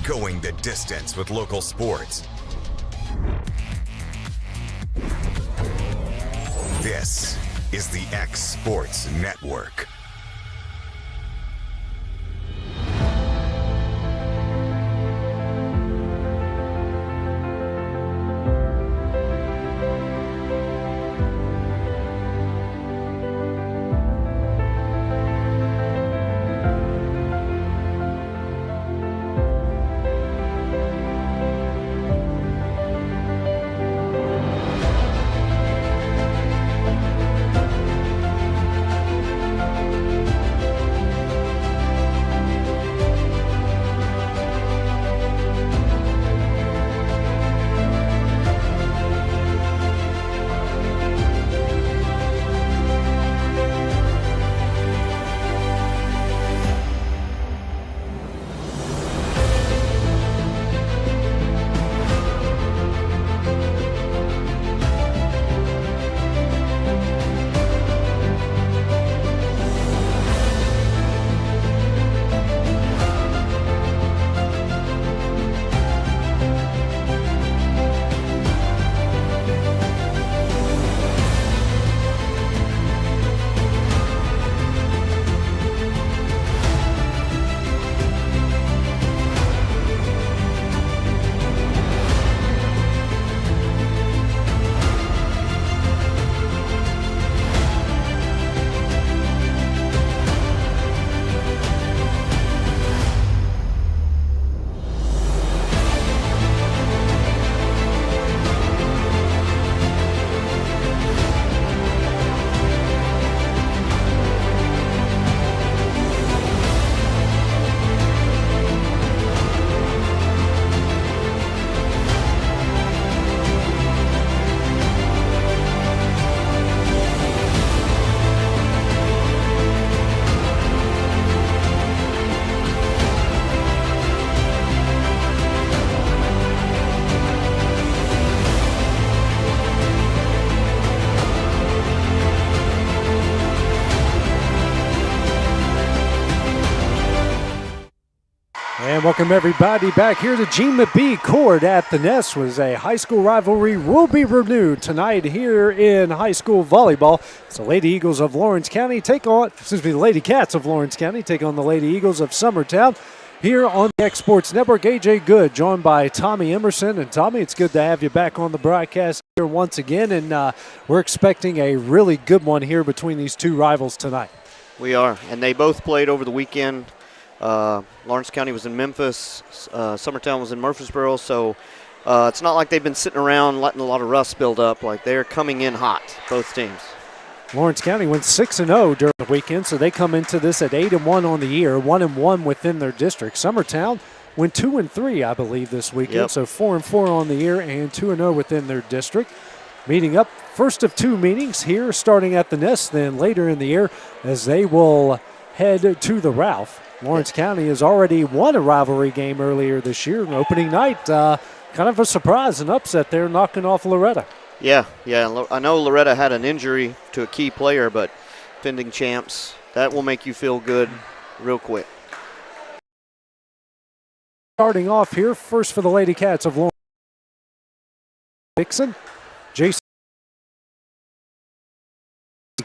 going the distance with local sports. This is the X Sports Network. And welcome everybody back here to Gene McBee Court at the Nest. Was a high school rivalry will be renewed tonight here in high school volleyball. So Lady Eagles of Lawrence County the Lady Cats of Lawrence County take on the Lady Eagles of Summertown here on the X Sports Network. AJ Good joined by Tommy Emerson. And Tommy, it's good to have you back on the broadcast here once again. And we're expecting a really good one here between these two rivals tonight. We are, and they both played over the weekend. Lawrence County was in Memphis, Summertown was in Murfreesboro, so it's not like they've been sitting around letting a lot of rust build up. Like, they're coming in hot, both teams. Lawrence County went 6-0 during the weekend, so they come into this at 8-1 on the year, 1-1 within their district. Summertown went 2-3, I believe, this weekend, Yep. So 4-4 on the year and 2-0 within their district. Meeting up, first of two meetings here, starting at the Nest, then later in the year, as they will head to the Ralph. Lawrence County has already won a rivalry game earlier this year. Opening night, kind of a surprise, an upset there, knocking off Loretta. Yeah. I know Loretta had an injury to a key player, but defending champs, that will make you feel good real quick. Starting off here, first for the Lady Cats of Lawrence. Dixon, Jason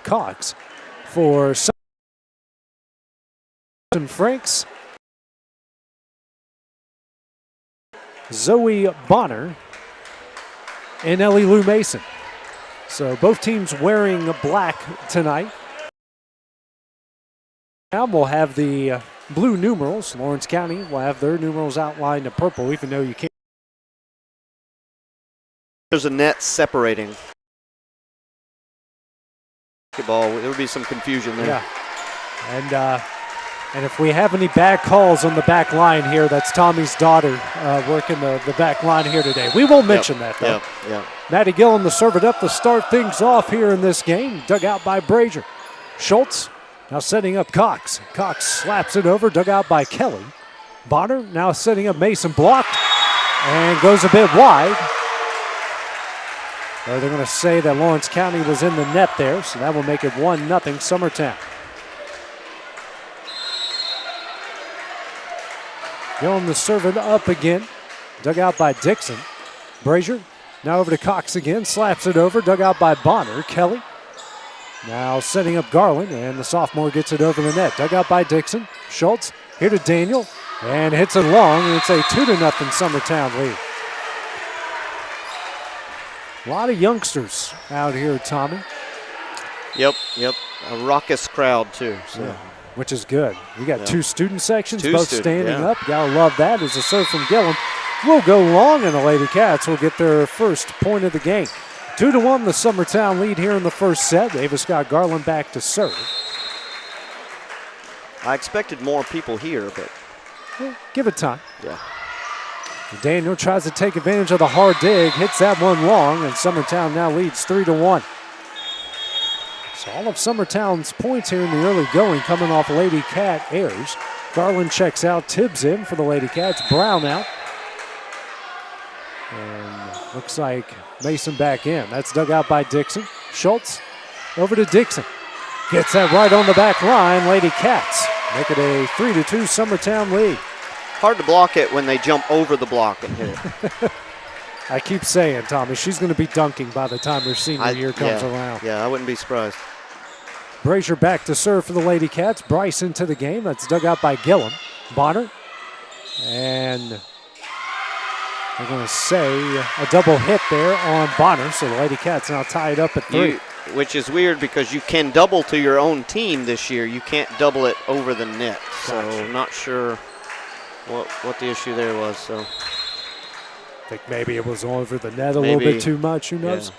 Cox for Franks, Zoe Bonner, and Ellie Lou Mason. So both teams wearing black tonight. Now we'll have the blue numerals. Lawrence County will have their numerals outlined in purple, even though you can't. There's a net separating. Basketball, there would be some confusion there. Yeah, and if we have any bad calls on the back line here, that's Tommy's daughter working the back line here today. We won't mention that, though. Yep. Maddie Gillen to serve it up to start things off here in this game. Dug out by Brazier. Schultz now setting up Cox. Cox slaps it over, dug out by Kelly. Bonner now setting up Mason, blocked, and goes a bit wide. They're going to say that Lawrence County was in the net there, so that will make it 1-0 Summertown. Gillum to serve it up again. Dug out by Dixon. Brazier now over to Cox again. Slaps it over. Dug out by Bonner. Kelly now setting up Garland, and the sophomore gets it over the net. Dug out by Dixon. Schultz here to Daniel, and hits it long, and it's a 2-0 Summertown lead. A lot of youngsters out here, Tommy. Yep. A raucous crowd, too. So. Yeah, which is good. We got two student sections, Two both student, standing yeah. up. Gotta love that. As a serve from Gillum will go long, and the Lady Cats will get their first point of the game. 2-1, the Summertown lead here in the first set. Ava Scott Garland back to serve. I expected more people here, but Well, give it time. yeah. Daniel tries to take advantage of the hard dig, hits that one long, and Summertown now leads 3-1. So all of Summertown's points here in the early going coming off Lady Cat errors. Garland checks out, Tibbs in for the Lady Cats, Brown out. And looks like Mason back in. That's dug out by Dixon. Schultz over to Dixon. Gets that right on the back line. Lady Cats make it a 3-2 Summertown lead. Hard to block it when they jump over the block and hit it. I keep saying, Tommy, she's going to be dunking by the time her senior year comes around. Yeah, I wouldn't be surprised. Brazier back to serve for the Lady Cats. Bryce into the game. That's dug out by Gillum. Bonner. And they're going to say a double hit there on Bonner. So the Lady Cats now tied up at 3. Which is weird because you can double to your own team this year. You can't double it over the net. Gotcha. So not sure what the issue there was. So I think maybe it was over the net a little bit too much. Who knows? Yeah.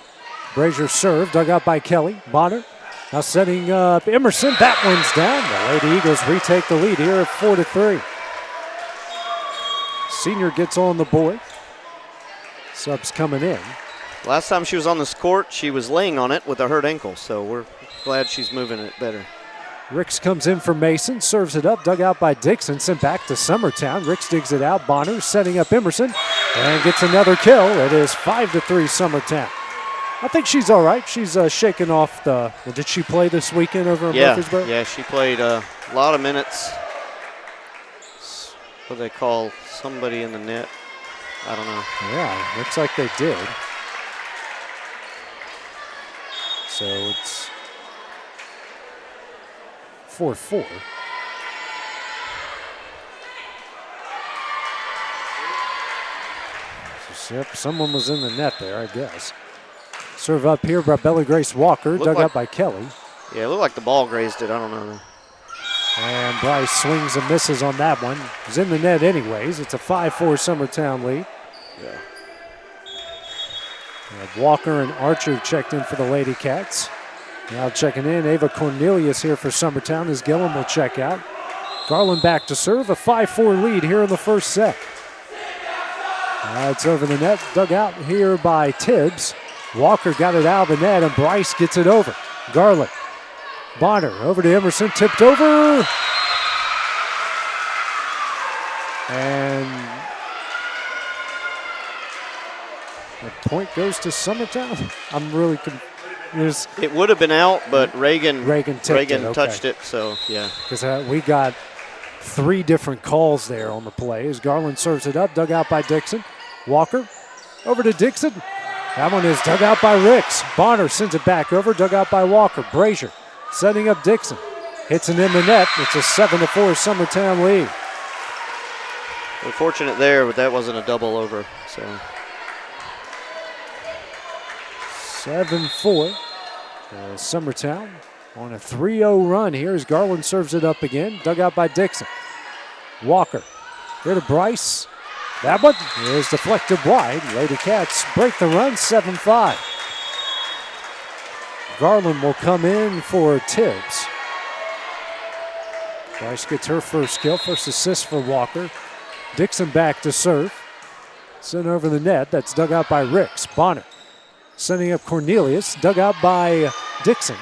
Brazier serve, dug out by Kelly. Bonner now setting up Emerson. That one's down. The Lady Eagles retake the lead here at 4-3. Senior gets on the board. Subs coming in. last time she was on this court, she was laying on it with a hurt ankle. So we're glad she's moving it better. Ricks comes in for Mason, serves it up, dug out by Dixon, sent back to Summertown. Ricks digs it out. Bonner setting up Emerson and gets another kill. It is 5-3 Summertown. I think she's all right. She's shaking off the. Well, did she play this weekend over in Murfreesboro? Yeah, she played a lot of minutes. What do they call somebody in the net? I don't know. Yeah, looks like they did. So it's 4-4. Yep, someone was in the net there, I guess. Serve up here by Bella Grace Walker, dug up by Kelly. Yeah, it looked like the ball grazed it. I don't know. And Bryce swings and misses on that one. He's in the net anyways. It's a 5-4 Summertown lead. Yeah. Walker and Archer checked in for the Lady Cats. Now checking in, Ava Cornelius here for Summertown as Gillum will check out. Garland back to serve, a 5-4 lead here in the first set. It's over the net, dug out here by Tibbs. Walker got it out of the net and Bryce gets it over. Garland, Bonner over to Emerson, tipped over. And the point goes to Summertown. I'm really confused. It would have been out, but Reagan Okay. touched it, so yeah. Because we got 3 different calls there on the play as Garland serves it up, dug out by Dixon. Walker over to Dixon. That one is dug out by Ricks. Bonner sends it back over, dug out by Walker. Brazier setting up Dixon. Hits it in the net. It's a 7-4 Summertown lead. Unfortunate there, but that wasn't a double over, so. 7-4. Summertown on a 3-0 run here as Garland serves it up again. Dug out by Dixon. Walker here to Bryce. That one is deflected wide. Lady Cats break the run, 7-5. Garland will come in for Tibbs. Bryce gets her first kill, first assist for Walker. Dixon back to serve. Sent over the net. That's dug out by Ricks. Bonner sending up Cornelius. Dug out by Dixon.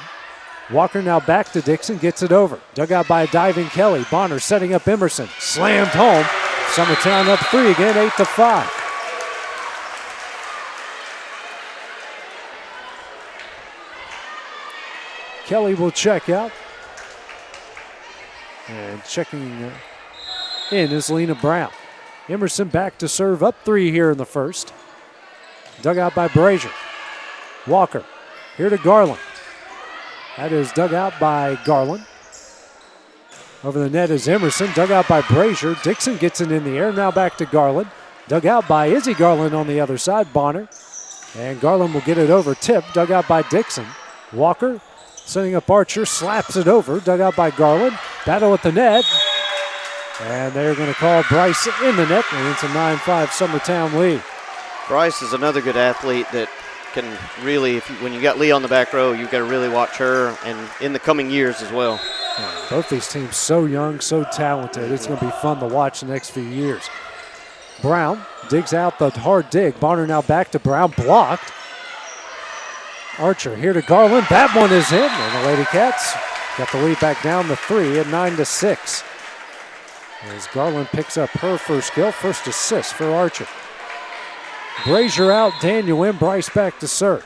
Walker now back to Dixon. Gets it over. Dug out by a diving Kelly. Bonner setting up Emerson. Slammed home. Summertown up 3 again, 8-5. Kelly will check out. And checking in is Lena Brown. Emerson back to serve, up 3 here in the first. Dug out by Brazier. Walker here to Garland. That is dug out by Garland. Over the net is Emerson, dug out by Brazier. Dixon gets it in the air, now back to Garland. Dug out by Izzy Garland on the other side, Bonner. And Garland will get it over, tip, dug out by Dixon. Walker setting up Archer, slaps it over, dug out by Garland. Battle at the net. And they're going to call Bryce in the net, and it's a 9-5 Summertown lead. Bryce is another good athlete that can really, when you got Lee on the back row, you've got to really watch her and in the coming years as well. Yeah, both these teams so young, so talented. It's going to be fun to watch the next few years. Brown digs out the hard dig. Bonner now back to Brown, blocked. Archer here to Garland. That one is in, and the Lady Cats got the lead back down to 3 at 9-6. As Garland picks up her first kill, first assist for Archer. Brazier out, Daniel in, Bryce back to serve.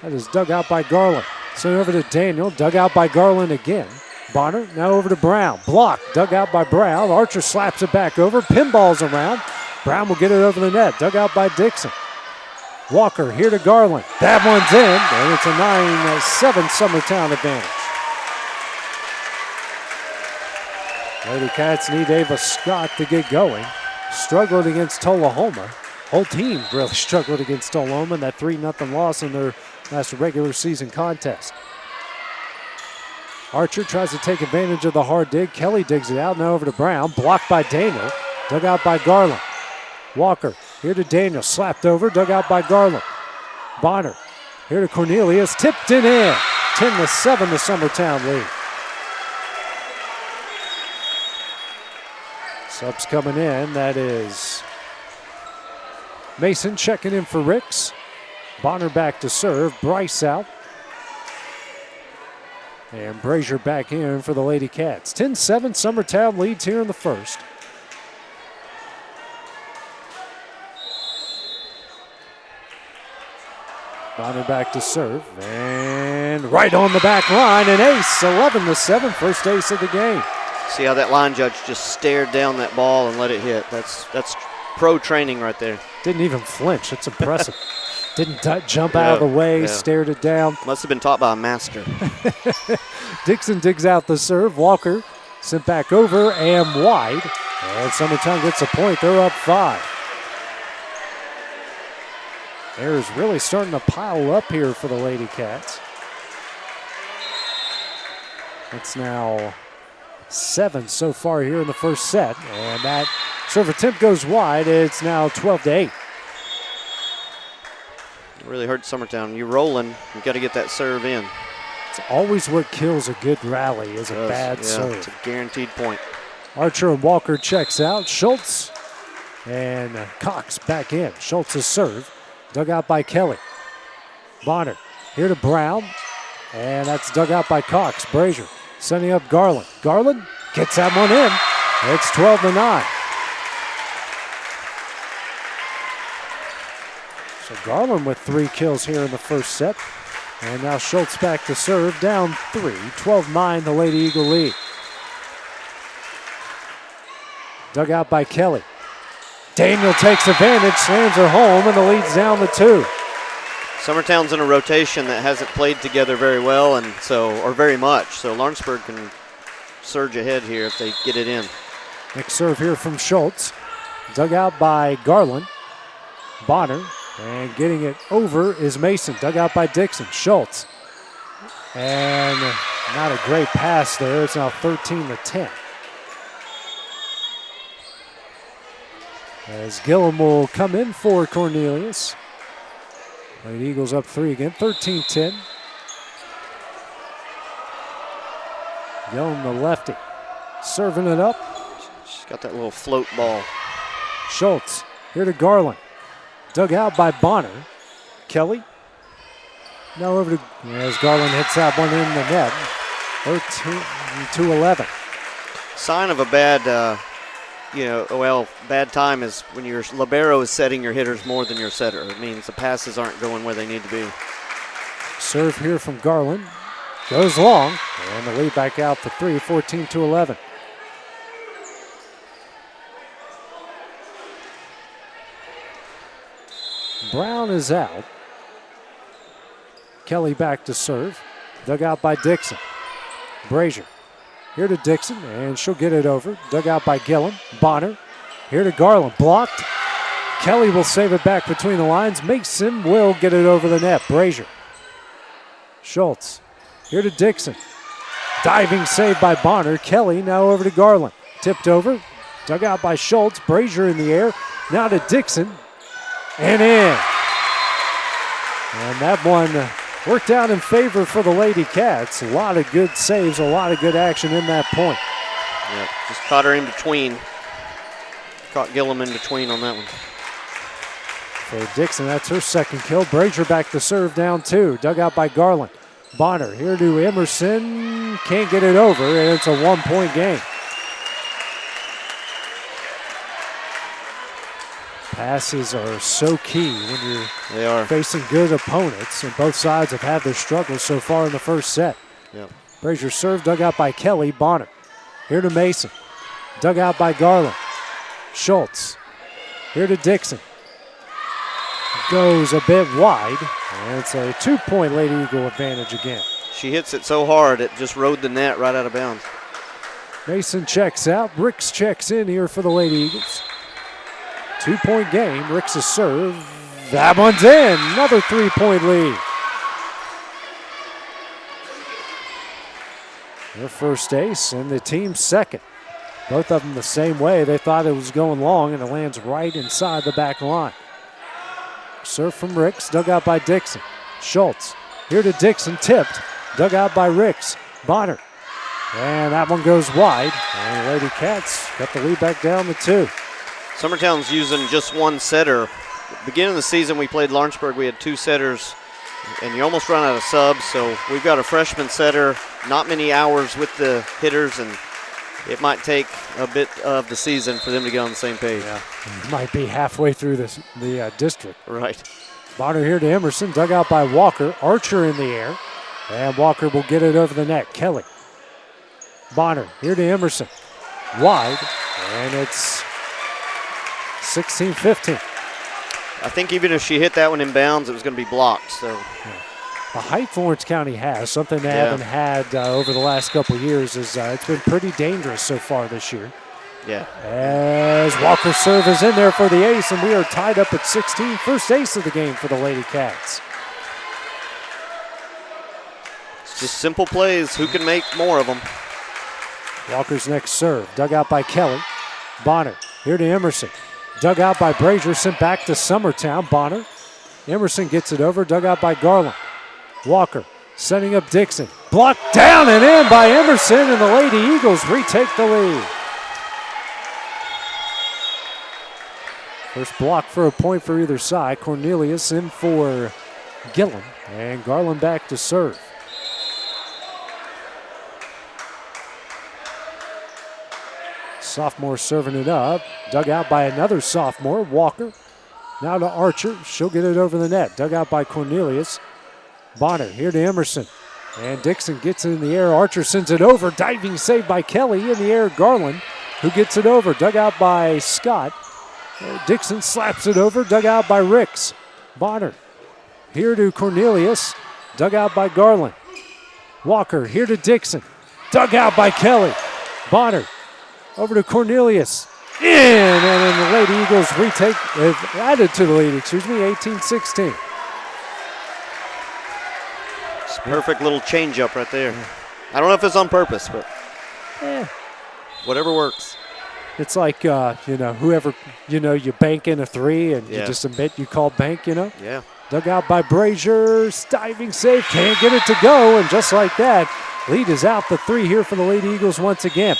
That is dug out by Garland. Sent over to Daniel, dug out by Garland again. Bonner now over to Brown. Blocked, dug out by Brown. Archer slaps it back over, pinballs around. Brown will get it over the net, dug out by Dixon. Walker here to Garland. That one's in, and it's a 9-7 Summertown advantage. Lady Cats need Ava Scott to get going. Struggled against Tullahoma. Whole team really struggled against Tullahoma in that 3-0 loss in their last regular season contest. Archer tries to take advantage of the hard dig. Kelly digs it out, now over to Brown. Blocked by Daniel, dug out by Garland. Walker here to Daniel, slapped over, dug out by Garland. Bonner here to Cornelius, tipped it in. 10-7 the Summertown lead. Subs coming in, that is Mason checking in for Ricks. Bonner back to serve, Bryce out. And Brazier back in for the Lady Cats. 10-7, Summertown leads here in the first. Bonner back to serve, and right on the back line, an ace, 11-7, first ace of the game. See how that line judge just stared down that ball and let it hit. That's pro training right there. Didn't even flinch. It's impressive. Didn't jump out of the way, stared it down. Must have been taught by a master. Dixon digs out the serve. Walker sent back over and wide. And Summertown gets a point. They're up 5. Errors really starting to pile up here for the Lady Cats. It's now 7 so far here in the first set. And that serve attempt goes wide. It's now 12-8. It really hurt Summertown. You're rolling, you got to get that serve in. It's always what kills a good rally is a bad serve. It's a guaranteed point. Archer and Walker checks out. Schultz and Cox back in. Schultz's serve. Dug out by Kelly. Bonner here to Brown. And that's dug out by Cox. Brazier sending up Garland. Garland gets that one in. It's 12-9. So Garland with 3 kills here in the first set. And now Schultz back to serve, down 3. 12-9, the Lady Eagle lead. Dug out by Kelly. Daniel takes advantage, slams her home, and the lead's down to 2. Summertown's in a rotation that hasn't played together very well, or very much. So Lawrenceburg can surge ahead here if they get it in. Next serve here from Schultz. Dug out by Garland. Bonner. And getting it over is Mason. Dug out by Dixon. Schultz. And not a great pass there. It's now 13-10. As Gillum will come in for Cornelius. Lady Eagles up 3 again. 13-10. Gillum, the lefty, serving it up. She's got that little float ball. Schultz here to Garland. Dug out by Bonner. Kelly. Now over to, as Garland hits that one in the net. 13-11. Sign of a bad, bad time is when your libero is setting your hitters more than your setter. It means the passes aren't going where they need to be. Serve here from Garland. Goes long. And the lead back out to 3, 14-11. Brown is out. Kelly back to serve. Dug out by Dixon. Brazier. Here to Dixon, and she'll get it over. Dug out by Gillum. Bonner. Here to Garland. Blocked. Kelly will save it back between the lines. Mason will get it over the net. Brazier. Schultz. Here to Dixon. Diving save by Bonner. Kelly now over to Garland. Tipped over. Dug out by Schultz. Brazier in the air. Now to Dixon. And in. And that one worked out in favor for the Lady Cats. A lot of good saves, a lot of good action in that point. Yeah, just caught her in between. Caught Gillum in between on that one. For Dixon, that's her second kill. Brazier back to serve, down 2. Dug out by Garland. Bonner here to Emerson. Can't get it over, and it's a 1-point game. Passes are so key when you're facing good opponents, and both sides have had their struggles so far in the first set. Yep. Brazier serve, dug out by Kelly. Bonner here to Mason. Dug out by Garland. Schultz here to Dixon. Goes a bit wide, and it's a 2-point Lady Eagle advantage again. She hits it so hard, it just rode the net right out of bounds. Mason checks out. Ricks checks in here for the Lady Eagles. 2-point game. Ricks' serve. That one's in. Another 3-point lead. Their first ace and the team's second. Both of them the same way. They thought it was going long, and it lands right inside the back line. Serve from Ricks, dug out by Dixon. Schultz here to Dixon, tipped, dug out by Ricks. Bonner. And that one goes wide. And the Lady Cats got the lead back down to 2. Summertown's using just one setter. Beginning of the season, we played Lawrenceburg. We had 2 setters, and you almost run out of subs. So we've got a freshman setter, not many hours with the hitters, and it might take a bit of the season for them to get on the same page. Yeah, might be halfway through the district. Right. Bonner here to Emerson, dug out by Walker. Archer in the air, and Walker will get it over the net. Kelly. Bonner here to Emerson. Wide, and it's 16-15. I think even if she hit that one in bounds, it was going to be blocked. So, the height Florence County has, something they haven't had over the last couple of years, is it's been pretty dangerous so far this year. Yeah. As Walker's serve is in there for the ace, and we are tied up at 16. First ace of the game for the Lady Cats. It's just simple plays. Who can make more of them? Walker's next serve, dug out by Kelly. Bonner here to Emerson. Dug out by Brazier, sent back to Summertown. Bonner. Emerson gets it over, dug out by Garland. Walker setting up Dixon. Blocked down and in by Emerson, and the Lady Eagles retake the lead. First block for a point for either side. Cornelius in for Gillum, and Garland back to serve. Sophomore serving it up. Dug out by another sophomore, Walker. Now to Archer. She'll get it over the net. Dug out by Cornelius. Bonner here to Emerson. And Dixon gets it in the air. Archer sends it over. Diving save by Kelly. In the air, Garland, who gets it over. Dug out by Scott. Dixon slaps it over. Dug out by Ricks. Bonner here to Cornelius. Dug out by Garland. Walker here to Dixon. Dug out by Kelly. Bonner over to Cornelius. In, and then the Lady Eagles added to the lead, 18-16. It's a perfect little change-up right there. I don't know if it's on purpose, but whatever works. It's like, whoever, you bank in a 3 and you just admit you call bank, Yeah. Dug out by Brazier, diving save, can't get it to go, and just like that, lead is out the 3 here for the Lady Eagles once again.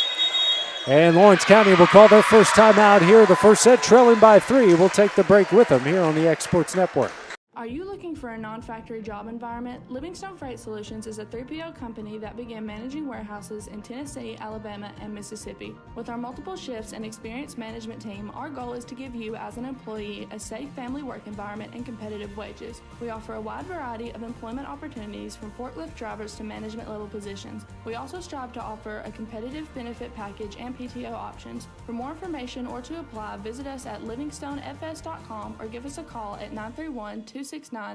And Lawrence County will call their first timeout here. The first set trailing by 3. We'll take the break with them here on the X Sports Network. Are you looking looking for a non-factory job environment, Livingstone Freight Solutions is a 3PL company that began managing warehouses in Tennessee, Alabama, and Mississippi. With our multiple shifts and experienced management team, our goal is to give you as an employee a safe family work environment and competitive wages. We offer a wide variety of employment opportunities from forklift drivers to management level positions. We also strive to offer a competitive benefit package and PTO options. For more information or to apply, visit us at livingstonefs.com or give us a call at 931-269-3255.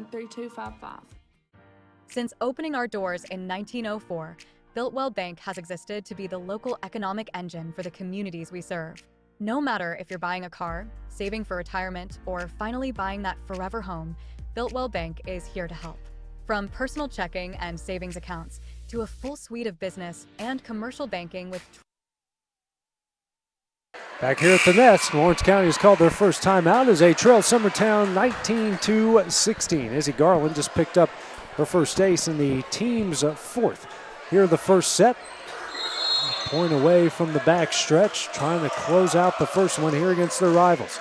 Since opening our doors in 1904, Builtwell Bank has existed to be the local economic engine for the communities we serve. No matter if you're buying a car, saving for retirement, or finally buying that forever home, Builtwell Bank is here to help. From personal checking and savings accounts to a full suite of business and commercial banking with Back here at the Nest, Lawrence County has called their first timeout as they trail Summertown 19-16. Izzy Garland just picked up her first ace in the team's fourth. Here in the first set, point away from the back stretch, trying to close out the first one here against their rivals.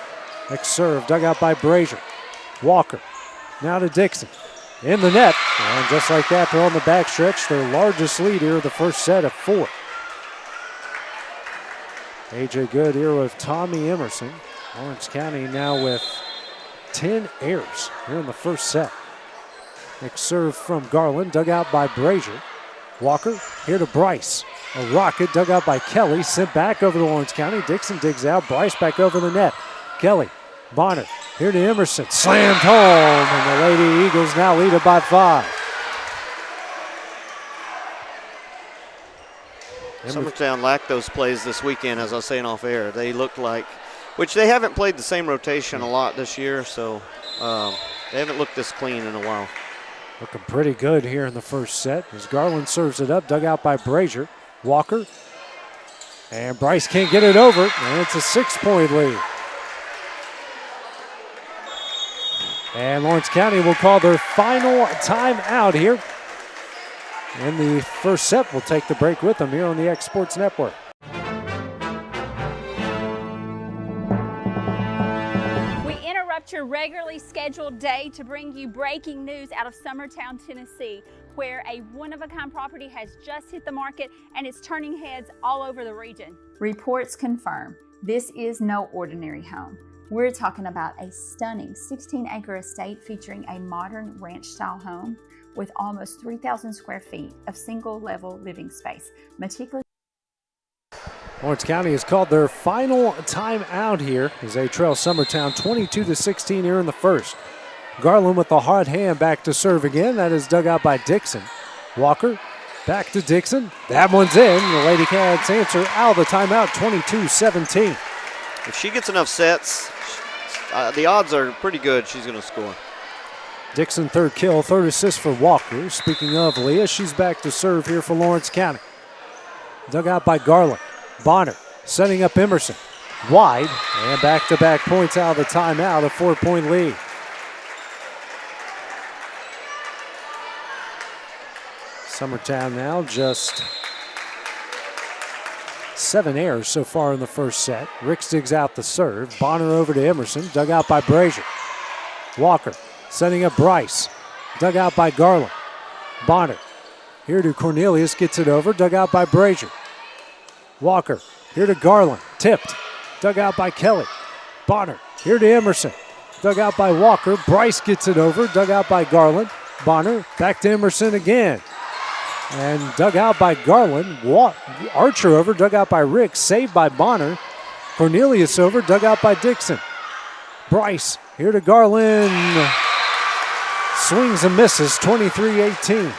Next serve, dug out by Brazier. Walker, now to Dixon. In the net, and just like that, they're on the back stretch, their largest lead here of the first set of 4. A.J. Good here with Tommy Emerson. Lawrence County now with 10 errors here in the first set. Next serve from Garland, dug out by Brazier. Walker here to Bryce. A rocket dug out by Kelly, sent back over to Lawrence County. Dixon digs out, Bryce back over the net. Kelly, Bonner here to Emerson, slammed home, and the Lady Eagles now lead it by 5. Summertown lacked those plays this weekend, as I was saying off air. They looked like, which they haven't played the same rotation a lot this year, so they haven't looked this clean in a while. Looking pretty good here in the first set as Garland serves it up, dug out by Brazier. Walker, and Bryce can't get it over, and it's a 6-point lead. And Lawrence County will call their final timeout here in the first set. We'll take the break with them here on the X Sports Network. We interrupt your regularly scheduled day to bring you breaking news out of Summertown, Tennessee, where a one-of-a-kind property has just hit the market and it's turning heads all over the region. Reports confirm this is no ordinary home. We're talking about a stunning 16-acre estate featuring a modern ranch-style home with almost 3,000 square feet of single-level living space. Lawrence County has called their final timeout here as they trail Summertown 22-16 here in the first. Garland with the hard hand back to serve again. That is dug out by Dixon. Walker back to Dixon. That one's in. The Lady Cats answer out of the timeout 22-17. If she gets enough sets, the odds are pretty good she's going to score. Dixon, third kill, third assist for Walker. Speaking of Leah, she's back to serve here for Lawrence County. Dug out by Garland. Bonner setting up Emerson. Wide, and back-to-back points out of the timeout, a 4-point lead. Summertown now just 7 errors so far in the first set. Ricks digs out the serve. Bonner over to Emerson, dug out by Brazier. Walker setting up Bryce, dug out by Garland. Bonner here to Cornelius, gets it over, dug out by Brazier. Walker here to Garland, tipped, dug out by Kelly. Bonner here to Emerson, dug out by Walker. Bryce gets it over, dug out by Garland. Bonner back to Emerson again, and dug out by Garland. Archer over, dug out by Rick, saved by Bonner. Cornelius over, dug out by Dixon. Bryce here to Garland. Swings and misses, 23-18.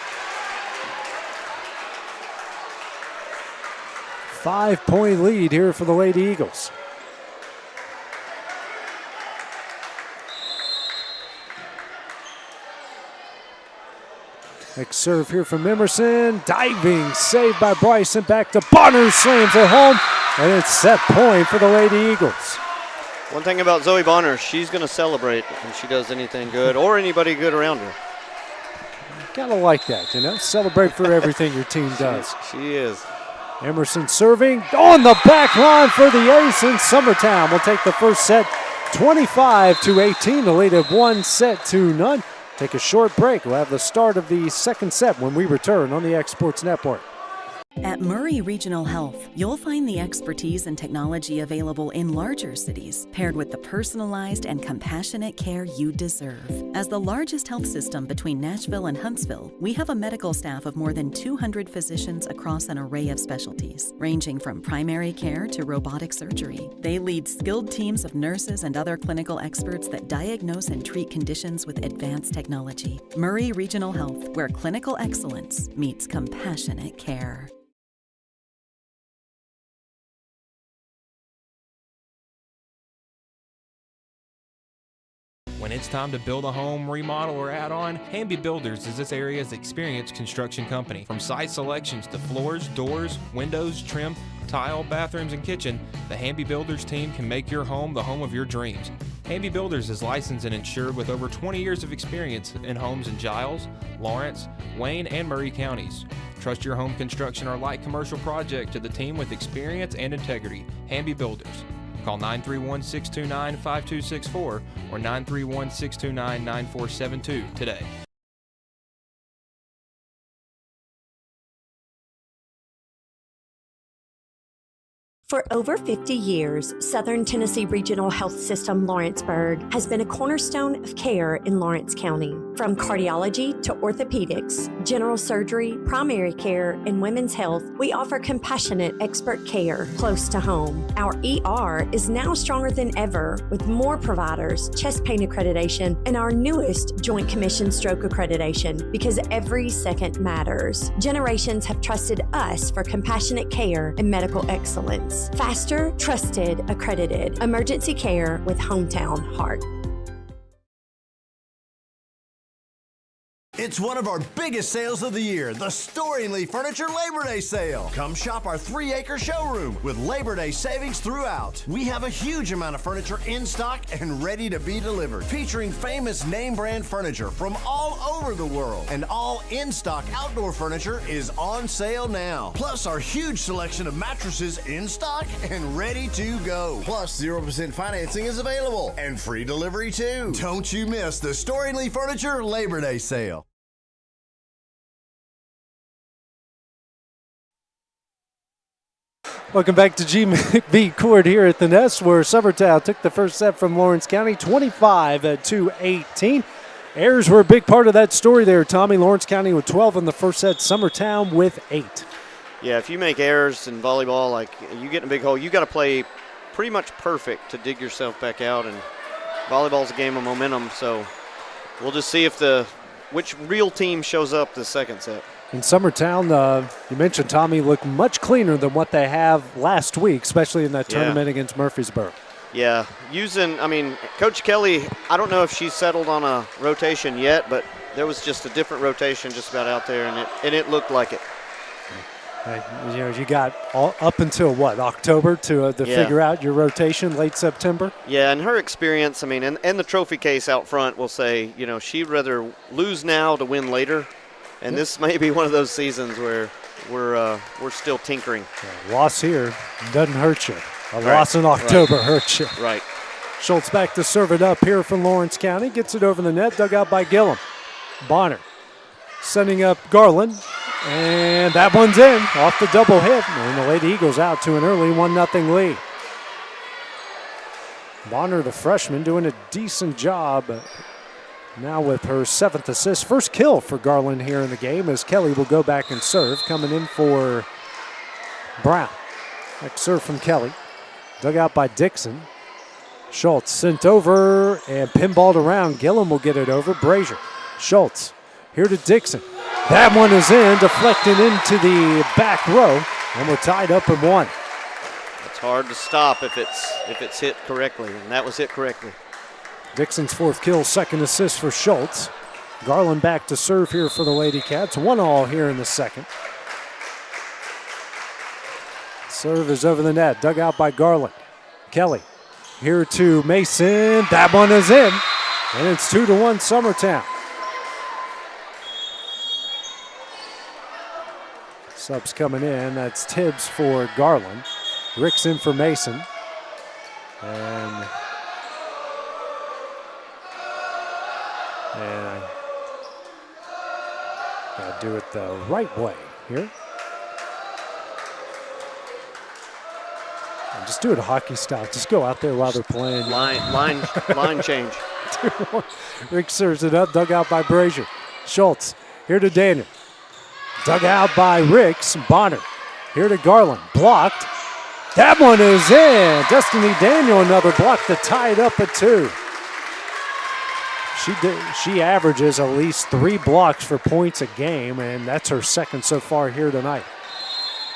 5-point lead here for the Lady Eagles. Next serve here from Emerson. Diving, saved by Bryce, and back to Bonner, slams it home, and it's set point for the Lady Eagles. One thing about Zoe Bonner, she's going to celebrate when she does anything good or anybody good around her. Kind of like that, you know, celebrate for everything your team does. She is. Emerson serving on the back line for the ace, in Summertown will take the first set 25-18. The lead of 1-0. Take a short break. We'll have the start of the second set when we return on the X Sports Network. At Murray Regional Health, you'll find the expertise and technology available in larger cities, paired with the personalized and compassionate care you deserve. As the largest health system between Nashville and Huntsville, we have a medical staff of more than 200 physicians across an array of specialties, ranging from primary care to robotic surgery. They lead skilled teams of nurses and other clinical experts that diagnose and treat conditions with advanced technology. Murray Regional Health, where clinical excellence meets compassionate care. When it's time to build a home, remodel, or add on, Hamby Builders is this area's experienced construction company. From site selections to floors, doors, windows, trim, tile, bathrooms, and kitchen, the Hamby Builders team can make your home the home of your dreams. Hamby Builders is licensed and insured with over 20 years of experience in homes in Giles, Lawrence, Wayne, and Murray counties. Trust your home construction or light commercial project to the team with experience and integrity. Hamby Builders. Call 931-629-5264 or 931-629-9472 today. For over 50 years, Southern Tennessee Regional Health System Lawrenceburg has been a cornerstone of care in Lawrence County. From cardiology to orthopedics, general surgery, primary care, and women's health, we offer compassionate expert care close to home. Our ER is now stronger than ever with more providers, chest pain accreditation, and our newest Joint Commission stroke accreditation because every second matters. Generations have trusted us for compassionate care and medical excellence. Faster, trusted, accredited emergency care with Hometown Heart. It's one of our biggest sales of the year, the Storingly Furniture Labor Day Sale. Come shop our 3-acre showroom with Labor Day savings throughout. We have a huge amount of furniture in stock and ready to be delivered, featuring famous name brand furniture from all over the world. And all in-stock outdoor furniture is on sale now. Plus our huge selection of mattresses in stock and ready to go. Plus 0% financing is available and free delivery too. Don't you miss the Storingly Furniture Labor Day Sale. Welcome back to G. McBee Court here at the Nest, where Summertown took the first set from Lawrence County, 25-18. Errors were a big part of that story there, Tommy. Lawrence County with 12 in the first set, Summertown with 8. Yeah, if you make errors in volleyball, like you get in a big hole, you got to play pretty much perfect to dig yourself back out. And volleyball's a game of momentum, so we'll just see if which real team shows up the second set. In Summertown, you mentioned, Tommy, looked much cleaner than what they have last week, especially in that tournament against Murfreesboro. Yeah, Coach Kelly, I don't know if she's settled on a rotation yet, but there was just a different rotation just about out there, and it looked like it. You got up until October to figure out your rotation, late September? Yeah, and her experience, and the trophy case out front will say, she'd rather lose now to win later. And this may be one of those seasons where we're still tinkering. Yeah, loss here doesn't hurt you. Loss in October hurts you. Right. Schultz back to serve it up here from Lawrence County. Gets it over the net, dug out by Gillum. Bonner sending up Garland. And that one's in off the double hit. And the Lady Eagles out to an early 1-0 lead. Bonner, the freshman, doing a decent job. Now with her 7th assist. First kill for Garland here in the game as Kelly will go back and serve. Coming in for Brown. Next serve from Kelly. Dug out by Dixon. Schultz sent over and pinballed around. Gillum will get it over. Brazier. Schultz here to Dixon. That one is in, deflected into the back row, and we're tied up at 1. It's hard to stop if it's hit correctly, and that was hit correctly. Dixon's 4th kill, 2nd assist for Schultz. Garland back to serve here for the Lady Cats. 1-1 here in the second. Serve is over the net, dug out by Garland. Kelly here to Mason. That one is in, and it's 2-1 Summertown. Subs coming in. That's Tibbs for Garland. Ricks in for Mason. And Gotta do it the right way here. And just do it hockey style. Just go out there while they're playing. Line change. Rick serves it up, dug out by Brazier. Schultz, here to Daniel. Dug out by Ricks. Bonner, here to Garland. Blocked. That one is in. Destiny Daniel, another block to tie it up at 2. She averages at least 3 blocks for points a game, and that's her second so far here tonight.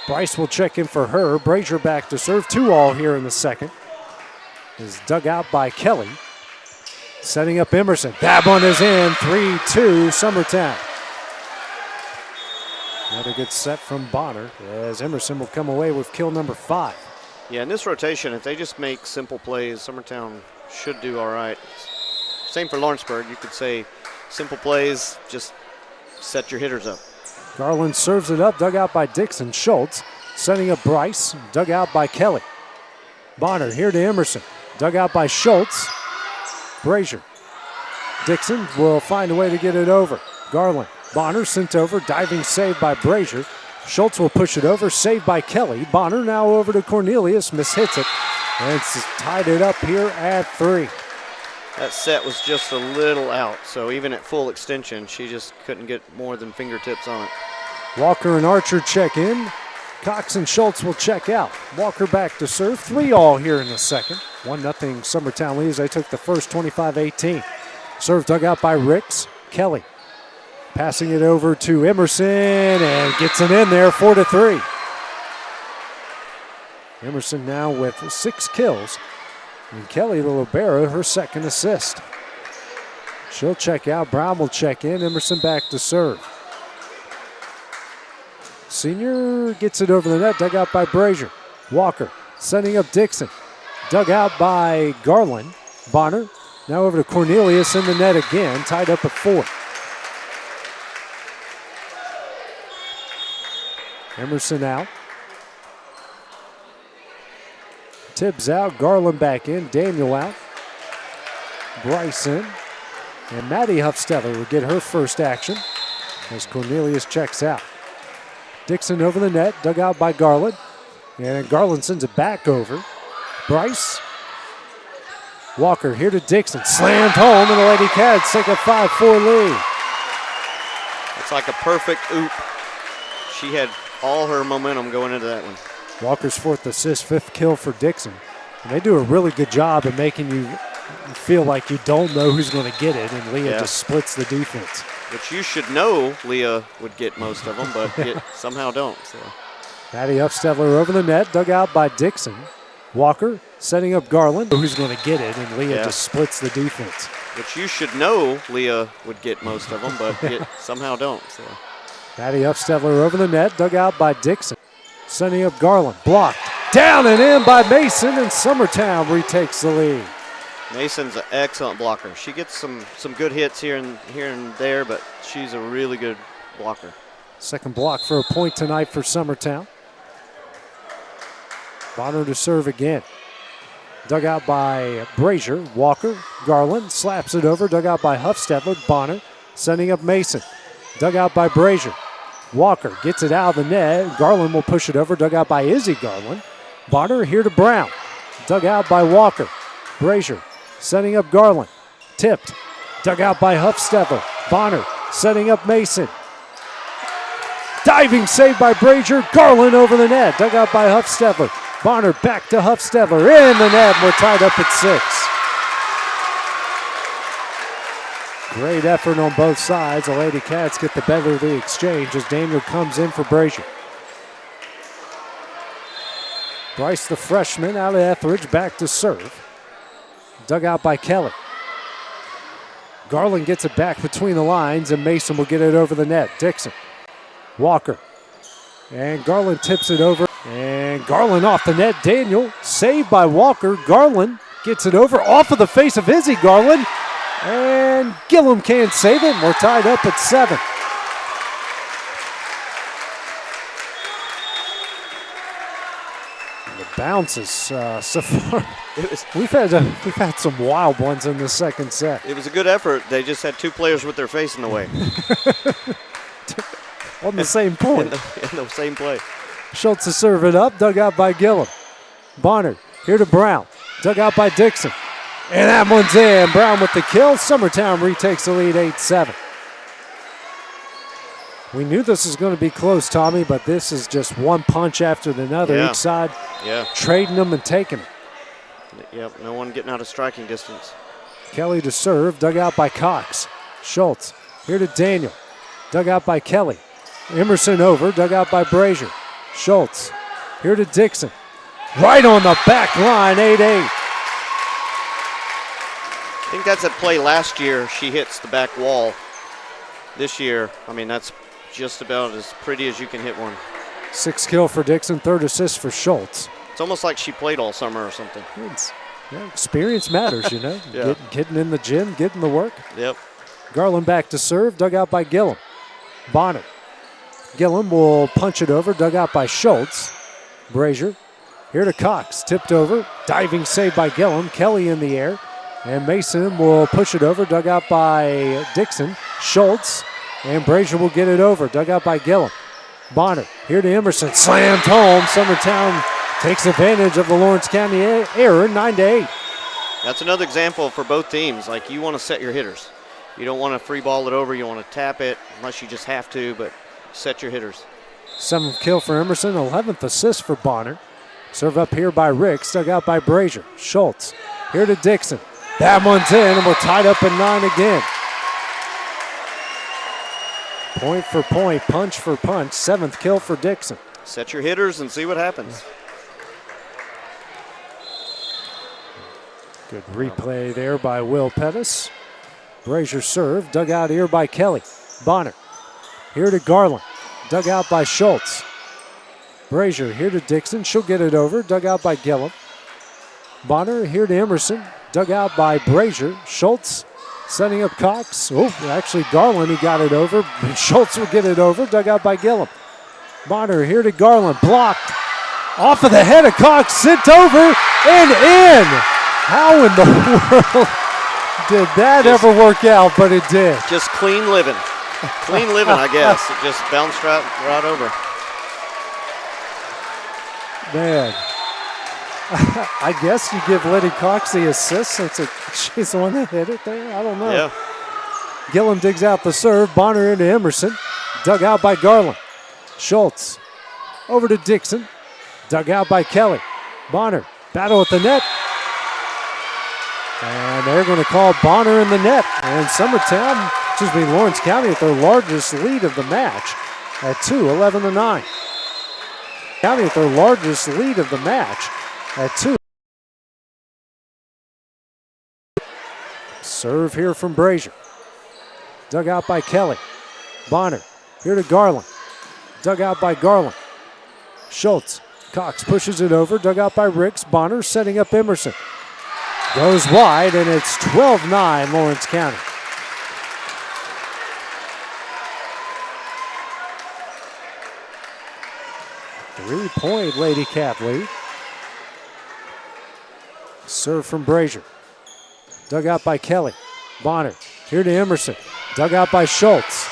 Bryce will check in for her. Brazier back to serve. 2-all here in the second. Is dug out by Kelly. Setting up Emerson. That one is in. 3-2 Summertown. Another good set from Bonner as Emerson will come away with kill number 5. Yeah, in this rotation, if they just make simple plays, Summertown should do all right. Same for Lawrenceburg. You could say simple plays, just set your hitters up. Garland serves it up, dug out by Dixon. Schultz setting up Bryce, dug out by Kelly. Bonner here to Emerson, dug out by Schultz. Brazier. Dixon will find a way to get it over. Garland, Bonner sent over, diving save by Brazier. Schultz will push it over, saved by Kelly. Bonner now over to Cornelius, mishits it, and it's tied it up here at 3. That set was just a little out, so even at full extension, she just couldn't get more than fingertips on it. Walker and Archer check in. Cox and Schultz will check out. Walker back to serve. 3-all here in the second. 1-0 Summertown leads. They took the first 25-18. Serve dug out by Ricks. Kelly passing it over to Emerson and gets it in there, 4-3. Emerson now with 6 kills. And Kelly, the libero, her second assist. She'll check out. Brown will check in. Emerson back to serve. Senior gets it over the net. Dug out by Brazier. Walker setting up Dixon. Dug out by Garland. Bonner now over to Cornelius in the net again. Tied up at 4. Emerson out. Tibbs out, Garland back in, Daniel out, Bryson, and Maddie Huffstetter will get her first action as Cornelius checks out. Dixon over the net, dug out by Garland, and Garland sends it back over. Bryce, Walker here to Dixon, slammed home, and the Lady Cats take a 5-4 lead. It's like a perfect oop. She had all her momentum going into that one. Walker's 4th assist, 5th kill for Dixon. And they do a really good job of making you feel like you don't know who's going to get it, and Leah just splits the defense. Which you should know Leah would get most of them, but somehow don't. So. Maddie Huffstetter over the net, dug out by Dixon. Walker setting up Garland, who's going to get it, and Leah just splits the defense. Which you should know Leah would get most of them, but somehow don't. So. Maddie Huffstetter over the net, dug out by Dixon. Setting up Garland, blocked, down and in by Mason, and Summertown retakes the lead. Mason's an excellent blocker. She gets some good hits here and there, but she's a really good blocker. Second block for a point tonight for Summertown. Bonner to serve again. Dug out by Brazier, Walker, Garland, slaps it over, dug out by Huffstetter, Bonner, sending up Mason. Dug out by Brazier. Walker gets it out of the net. Garland will push it over. Dug out by Izzy Garland. Bonner here to Brown. Dug out by Walker. Brazier setting up Garland. Tipped. Dug out by Huffstetter. Bonner setting up Mason. Diving save by Brazier. Garland over the net. Dug out by Huffstetter. Bonner back to Huffstetter. In the net. We're tied up at 6. Great effort on both sides. The Lady Cats get the better of the exchange as Daniel comes in for Brazier. Bryce, the freshman, out of Etheridge, back to serve. Dug out by Kelly. Garland gets it back between the lines, and Mason will get it over the net. Dixon. Walker. And Garland tips it over. And Garland off the net. Daniel, saved by Walker. Garland gets it over off of the face of Izzy Garland. And Gillum can't save it. We're tied up at 7. And the bounces so far. We've had some wild ones in the second set. It was a good effort. They just had 2 players with their face in the way. on the same point. in the same play. Schultz to serve it up, dug out by Gillum. Bonner here to Brown, dug out by Dixon. And that one's in. Brown with the kill. Summertown retakes the lead 8-7. We knew this was going to be close, Tommy, but this is just one punch after another. Each side trading them and taking them. Yep, no one getting out of striking distance. Kelly to serve, dug out by Cox. Schultz here to Daniel, dug out by Kelly. Emerson over, dug out by Brazier. Schultz here to Dixon. Right on the back line, 8-8. I think that's a play last year. She hits the back wall. This year, I mean, that's just about as pretty as you can hit one. 6th kill for Dixon, 3rd assist for Schultz. It's almost like she played all summer or something. Experience matters, you know. Getting in the gym, getting the work. Yep. Garland back to serve, dug out by Gillum. Bonner. Gillum will punch it over, dug out by Schultz. Brazier here to Cox, tipped over, diving save by Gillum. Kelly in the air. And Mason will push it over, dug out by Dixon. Schultz, and Brazier will get it over, dug out by Gillum. Bonner, here to Emerson, slammed home. Summertown takes advantage of the Lawrence County error, 9-8. That's another example for both teams. Like, you want to set your hitters. You don't want to free ball it over. You want to tap it unless you just have to, but set your hitters. 7th kill for Emerson, 11th assist for Bonner. Serve up here by Ricks, dug out by Brazier. Schultz, here to Dixon. That one's in, and we're tied up at 9 again. Point for point, punch for punch, 7th kill for Dixon. Set your hitters and see what happens. Good replay there by Will Pettis. Brazier serve, dug out here by Kelly. Bonner, here to Garland, dug out by Schultz. Brazier here to Dixon, she'll get it over, dug out by Gillum. Bonner here to Emerson, dug out by Brazier. Schultz setting up Cox. Oh, actually Garland, he got it over. Schultz will get it over, dug out by Gillum. Bonner here to Garland, blocked. Off of the head of Cox, sent over and in. How in the world did that ever work out? But it did. Just clean living. Clean living, I guess. It just bounced right over. Man. I guess you give Liddy Cox the assist since she's the one that hit it there. I don't know. Yeah. Gillum digs out the serve. Bonner into Emerson. Dug out by Garland. Schultz over to Dixon. Dug out by Kelly. Bonner, battle at the net. And they're going to call Bonner in the net. And Lawrence County at their largest lead of the match at 11-9. County at their largest lead of the match at 2. Serve here from Brazier. Dug out by Kelly. Bonner here to Garland. Dug out by Garland. Schultz. Cox pushes it over. Dug out by Ricks. Bonner setting up Emerson. Goes wide, and it's 12-9 Lawrence County. Three-point Lady Cap lead. Serve from Brazier. Dug out by Kelly. Bonner here to Emerson. Dug out by Schultz.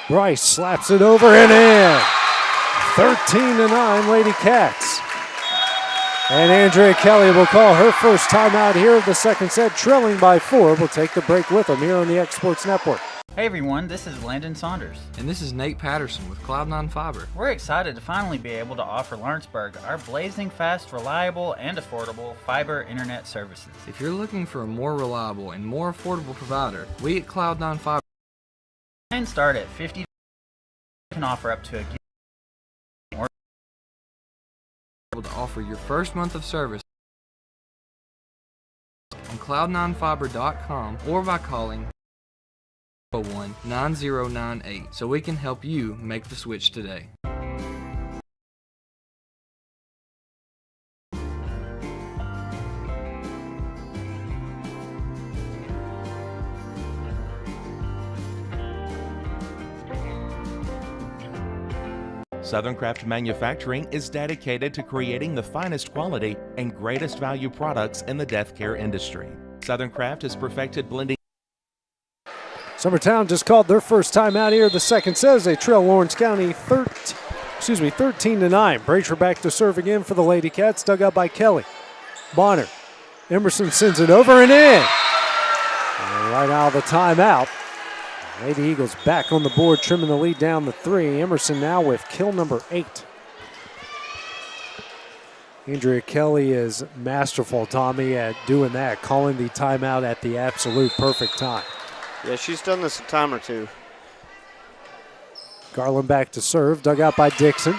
Bryce slaps it over and in. 13-9 Lady Cats. And Andrea Kelly will call her first timeout here of the second set, trailing by 4. We'll take the break with them here on the X Sports Network. Hey everyone, this is Landon Saunders. And this is Nate Patterson with Cloud9 Fiber. We're excited to finally be able to offer Lawrenceburg our blazing fast, reliable, and affordable fiber internet services. If you're looking for a more reliable and more affordable provider, we at Cloud9 Fiber and start at $50. Can offer up to a gig or able to offer your first month of service on cloud9fiber.com or by calling 9098 so we can help you make the switch today. Southern Craft Manufacturing is dedicated to creating the finest quality and greatest value products in the death care industry. Southern Craft has perfected blending Summertown just called their first time out here. The second says they trail Lawrence County 13-9. Brazier back to serve again for the Lady Cats, dug out by Kelly. Bonner. Emerson sends it over and in. And right out of the timeout. Lady Eagles back on the board, trimming the lead down to 3. Emerson now with kill number 8. Andrea Kelly is masterful, Tommy, at doing that, calling the timeout at the absolute perfect time. Yeah, she's done this a time or two. Garland back to serve, dug out by Dixon.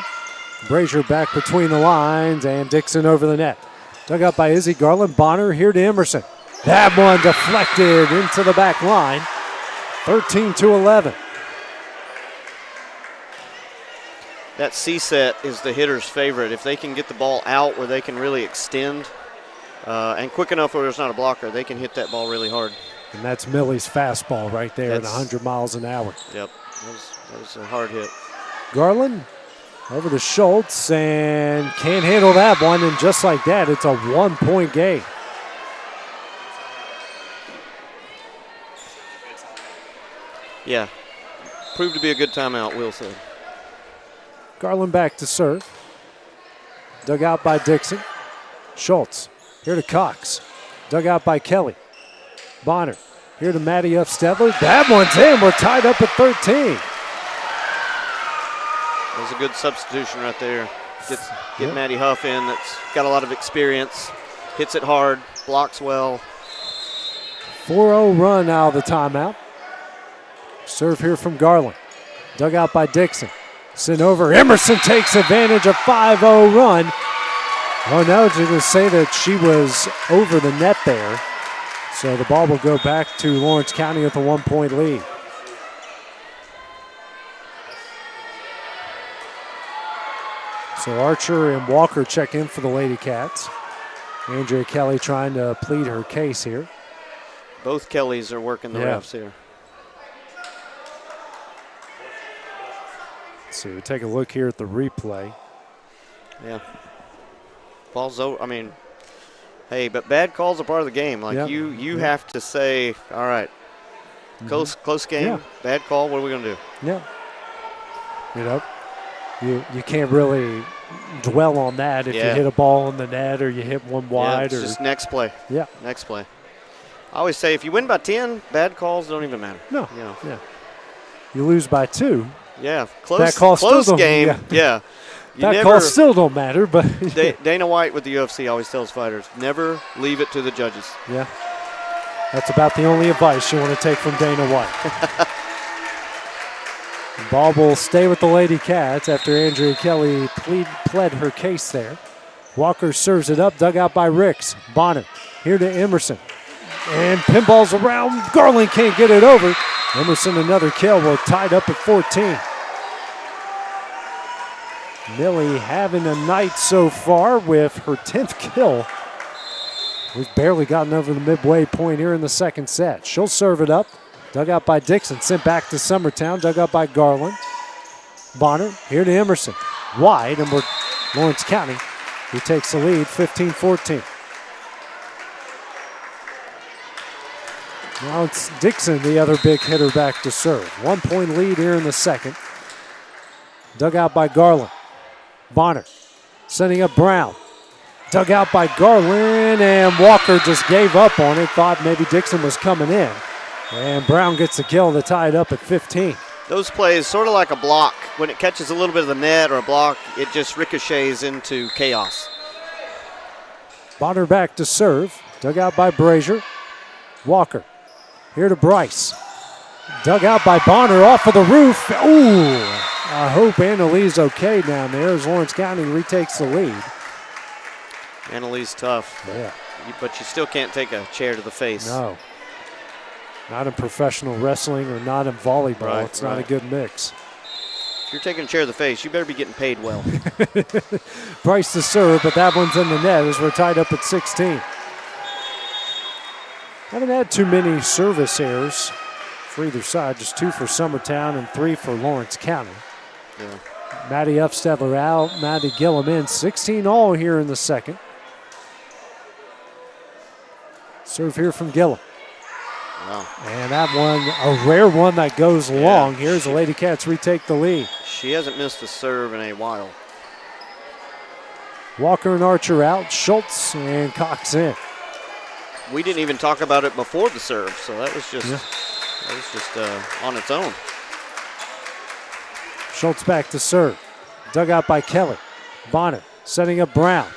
Brazier back between the lines, and Dixon over the net. Dug out by Izzy Garland. Bonner here to Emerson. That one deflected into the back line. 13-11. That C set is the hitter's favorite. If they can get the ball out where they can really extend and quick enough where there's not a blocker, they can hit that ball really hard. And that's Millie's fastball right there at 100 miles an hour. Yep, that was a hard hit. Garland over to Schultz and can't handle that one. And just like that, it's a 1-point game. Yeah, proved to be a good timeout, Will said. Garland back to serve. Dug out by Dixon. Schultz here to Cox. Dug out by Kelly. Bonner here to Maddie Upstedler. That one's in. We're tied up at 13. That was a good substitution right there. Get Maddie Huff in, that's got a lot of experience. Hits it hard, blocks well. 4-0 run out of the timeout. Serve here from Garland. Dug out by Dixon. Sent over. Emerson takes advantage of 5-0 run. Oh, no, I was going to say that she was over the net there. So the ball will go back to Lawrence County with a 1-point lead. So Archer and Walker check in for the Lady Cats. Andrea Kelly trying to plead her case here. Both Kellys are working the refs here. So we take a look here at the replay. Yeah. Ball's over. I mean, hey, but bad calls are part of the game. Like you have to say, all right, close game, bad call, what are we going to do? Yeah. You know, you can't really dwell on that if you hit a ball in the net or you hit one wide. It's just next play. Yeah. Next play. I always say if you win by 10, bad calls don't even matter. No. You know. Yeah. You lose by 2. Yeah, close game. Yeah. That call still don't matter, but Dana White with the UFC always tells fighters, never leave it to the judges. Yeah. That's about the only advice you want to take from Dana White. Ball will stay with the Lady Cats after Andrea Kelly pled her case there. Walker serves it up, dug out by Ricks. Bonner here to Emerson. And pinballs around. Garland can't get it over. Emerson another kill. We're tied up at 14. Millie having a night so far with her 10th kill. We've barely gotten over the midway point here in the second set. She'll serve it up. Dug out by Dixon. Sent back to Summertown. Dug out by Garland. Bonner here to Emerson. Wide, and we're Lawrence County, who takes the lead 15-14. Now it's Dixon, the other big hitter, back to serve. 1-point lead here in the second. Dug out by Garland. Bonner sending up Brown. Dug out by Garland, and Walker just gave up on it. Thought maybe Dixon was coming in. And Brown gets the kill to tie it up at 15. Those plays, sort of like a block. When it catches a little bit of the net or a block, it just ricochets into chaos. Bonner back to serve. Dug out by Brazier. Walker here to Bryce. Dug out by Bonner off of the roof. Ooh, I hope Annalise okay down there as Lawrence County retakes the lead. Annalise tough. Yeah. But you still can't take a chair to the face. No. Not in professional wrestling or not in volleyball. Right, it's not a good mix. If you're taking a chair to the face, you better be getting paid well. Bryce to serve, but that one's in the net as we're tied up at 16. Haven't had too many service errors for either side, just 2 for Summertown and 3 for Lawrence County. Yeah. Maddie Upstedler out, Maddie Gillum in. 16 all here in the second. Serve here from Gillum. Wow. And that one, a rare one that goes long. Here's the Lady Cats retake the lead. She hasn't missed a serve in a while. Walker and Archer out. Schultz and Cox in. We didn't even talk about it before the serve, so that was just on its own. Schultz back to serve. Dug out by Kelly. Bonner setting up Brown.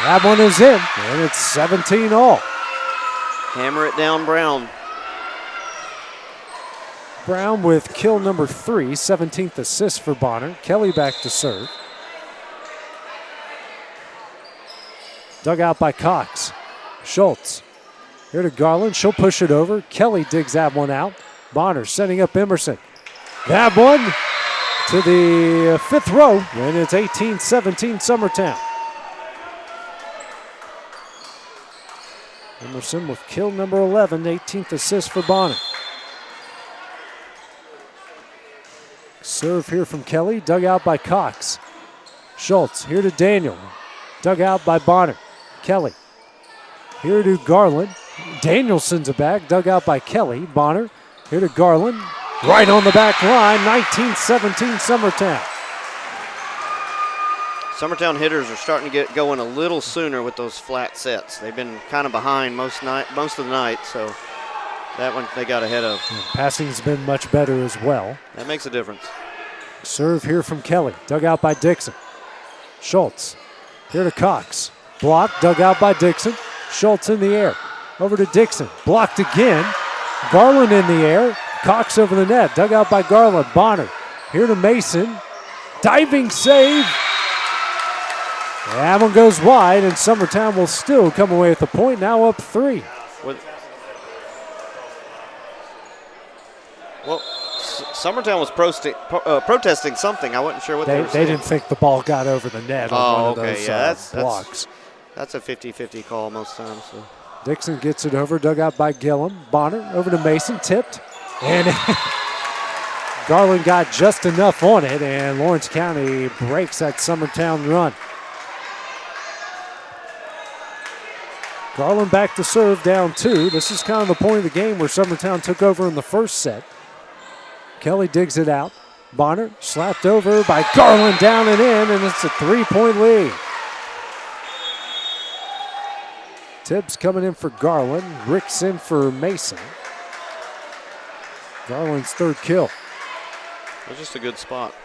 That one is in, and it's 17 all. Hammer it down, Brown. Brown with kill number 3, 17th assist for Bonner. Kelly back to serve. Dug out by Cox. Schultz. Here to Garland. She'll push it over. Kelly digs that one out. Bonner setting up Emerson. That one to the 5th row, and it's 18-17 Summertown. Emerson with kill number 11, 18th assist for Bonner. Serve here from Kelly, dug out by Cox. Schultz, here to Daniel, dug out by Bonner. Kelly, here to Garland. Daniel sends it back, dug out by Kelly. Bonner, here to Garland. Right on the back line, 19-17 Summertown. Summertown hitters are starting to get going a little sooner with those flat sets. They've been kind of behind most of the night, so that one they got ahead of. And passing's been much better as well. That makes a difference. Serve here from Kelly, dug out by Dixon. Schultz, here to Cox. Block, dug out by Dixon. Schultz in the air, over to Dixon. Blocked again. Garland in the air. Cox over the net, dug out by Garland. Bonner, here to Mason. Diving save. That one goes wide, and Summertown will still come away with the point, now up 3. Well, Summertown was protesting something. I wasn't sure what they were saying. They didn't think the ball got over the net on one of those blocks. That's a 50-50 call most times. So. Dixon gets it over, dug out by Gillum. Bonner over to Mason, tipped. And Garland got just enough on it, and Lawrence County breaks that Summertown run. Garland back to serve, down 2. This is kind of the point of the game where Summertown took over in the first set. Kelly digs it out. Bonner slapped over by Garland, down and in, and it's a 3-point lead. Tibbs coming in for Garland. Rick's in for Mason. Garland's 3rd kill. It was just a good spot.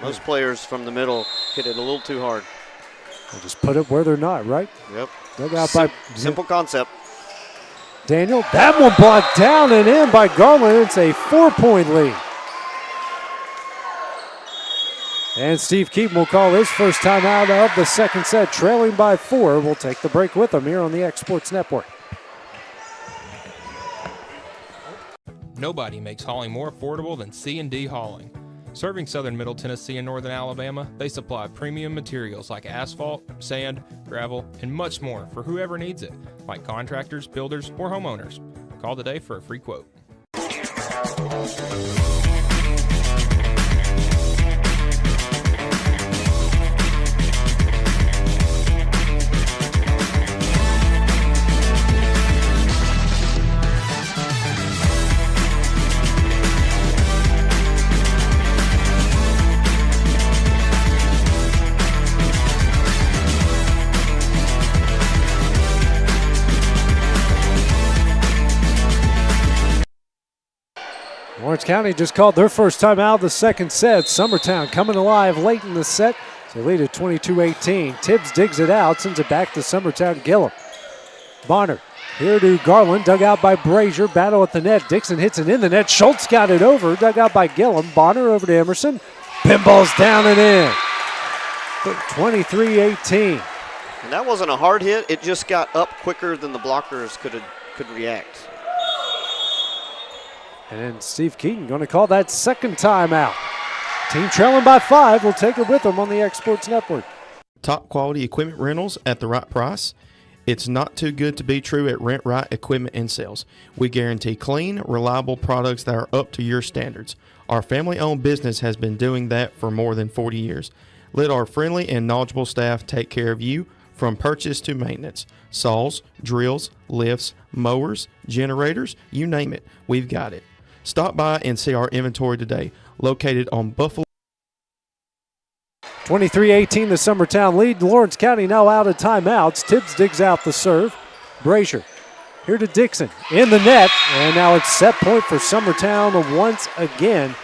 Most players from the middle hit it a little too hard. They just put it where they're not, right? Yep. Dug out by simple concept. Daniel. That one blocked down and in by Garland. It's a 4-point lead. And Steve Keaton will call his first time out of the second set, trailing by 4. We'll take the break with them here on the X Sports Network. Nobody makes hauling more affordable than C&D Hauling. Serving southern Middle Tennessee and northern Alabama, they supply premium materials like asphalt, sand, gravel, and much more for whoever needs it, like contractors, builders, or homeowners. Call today for a free quote. Lawrence County just called their first time out of the second set. Summertown coming alive late in the set. They lead at 22-18. Tibbs digs it out, sends it back to Summertown. Gillum. Bonner here to Garland, dug out by Brazier. Battle at the net. Dixon hits it in the net. Schultz got it over, dug out by Gillum. Bonner over to Emerson. Pinballs down and in. 23-18. And that wasn't a hard hit. It just got up quicker than the blockers could react. And Steve Keaton going to call that second timeout. Team trailing by 5. We'll take it with them on the X Sports Network. Top quality equipment rentals at the right price. It's not too good to be true at Rent Right Equipment and Sales. We guarantee clean, reliable products that are up to your standards. Our family-owned business has been doing that for more than 40 years. Let our friendly and knowledgeable staff take care of you. from purchase to maintenance. Saws, drills, lifts, mowers, generators, you name it, we've got it. Stop by and see our inventory today, located on Buffalo. 23-18, the Summertown lead. Lawrence County now out of timeouts. Tibbs digs out the serve. Brazier here to Dixon in the net, and now it's set point for Summertown once again.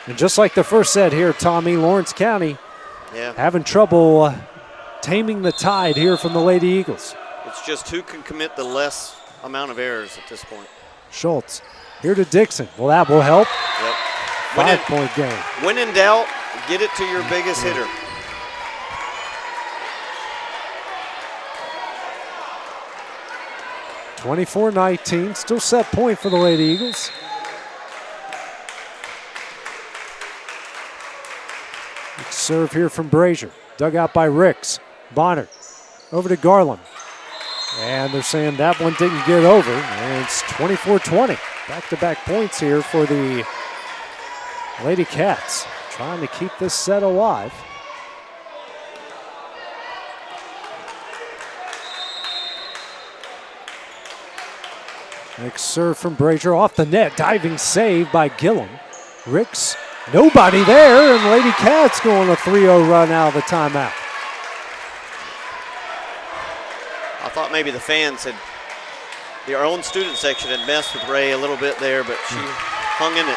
And just like the first set here, Tommy, Lawrence County having trouble taming the tide here from the Lady Eagles. It's just who can commit the less amount of errors at this point. Schultz here to Dixon. Well, that will help. Yep. 5-point game. When in doubt, get it to your biggest hitter. (24-19), still set point for the Lady Eagles. Serve here from Brazier. Dug out by Ricks. Bonner over to Garland. And they're saying that one didn't get over. And it's 24-20. Back-to-back points here for the Lady Cats. Trying to keep this set alive. Next serve from Brazier off the net. Diving save by Gillum. Ricks, nobody there, and Lady Cats going a 3-0 run out of the timeout. I thought maybe the fans had, our own student section had messed with Ray a little bit there, but she hung in it.